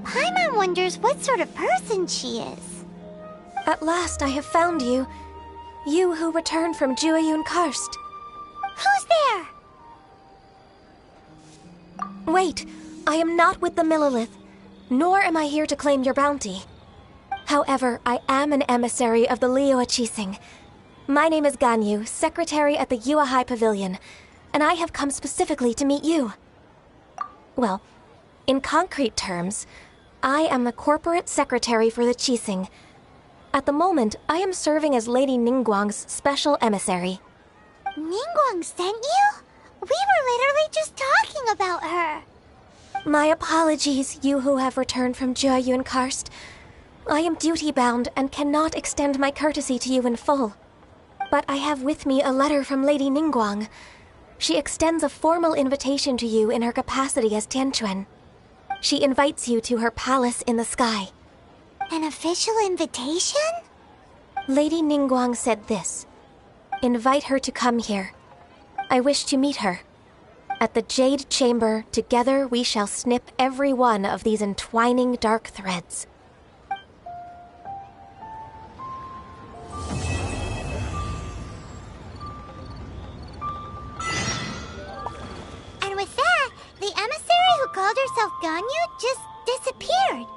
Speaker 3: Paimon wonders what sort of person she is.
Speaker 22: At last I have found you. You who returned from Jueyun Karst.
Speaker 3: Who's there?
Speaker 22: Wait, I am not with the Millelith, nor am I here to claim your bounty. However, I am an emissary of the Liyue Qixing. My name is Ganyu, secretary at the Yuehai Pavilion, and I have come specifically to meet you. Well, in concrete terms, I am the corporate secretary for the Qixing. At the moment, I am serving as Lady Ningguang's special emissary.
Speaker 3: Ningguang sent you? We were literally just talking about her.
Speaker 22: My apologies, you who have returned from Jueyun Karst. I am duty-bound and cannot extend my courtesy to you in full. But I have with me a letter from Lady Ningguang. She extends a formal invitation to you in her capacity as Tianquan. She invites you to her palace in the sky.
Speaker 3: An official invitation?
Speaker 22: Lady Ningguang said this. Invite her to come here. I wish to meet her. At the Jade Chamber, together we shall snip every one of these entwining dark threads.
Speaker 3: yourself, Ganyu just disappeared.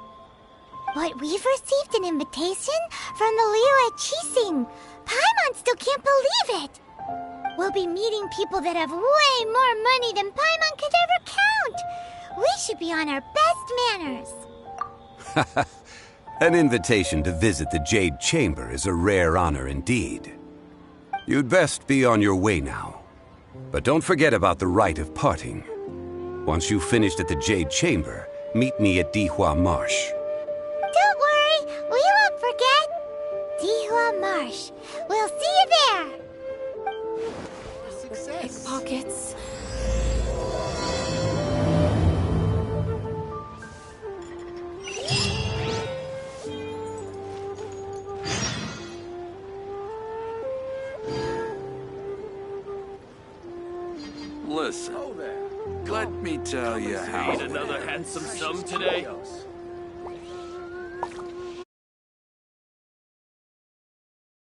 Speaker 3: But we've received an invitation from the Liyue Qixing. Paimon still can't believe it. We'll be meeting people that have way more money than Paimon could ever count. We should be on our best manners.
Speaker 5: An invitation to visit the Jade Chamber is a rare honor indeed. You'd best be on your way now. But don't forget about the rite of parting. Once you've finished at the Jade Chamber, meet me at Dihua Marsh.
Speaker 3: Don't worry, we won't forget. Dihua Marsh. We'll see you there.
Speaker 10: Pickpockets.
Speaker 21: Listen, let me tell you how.
Speaker 19: Need another handsome sum today?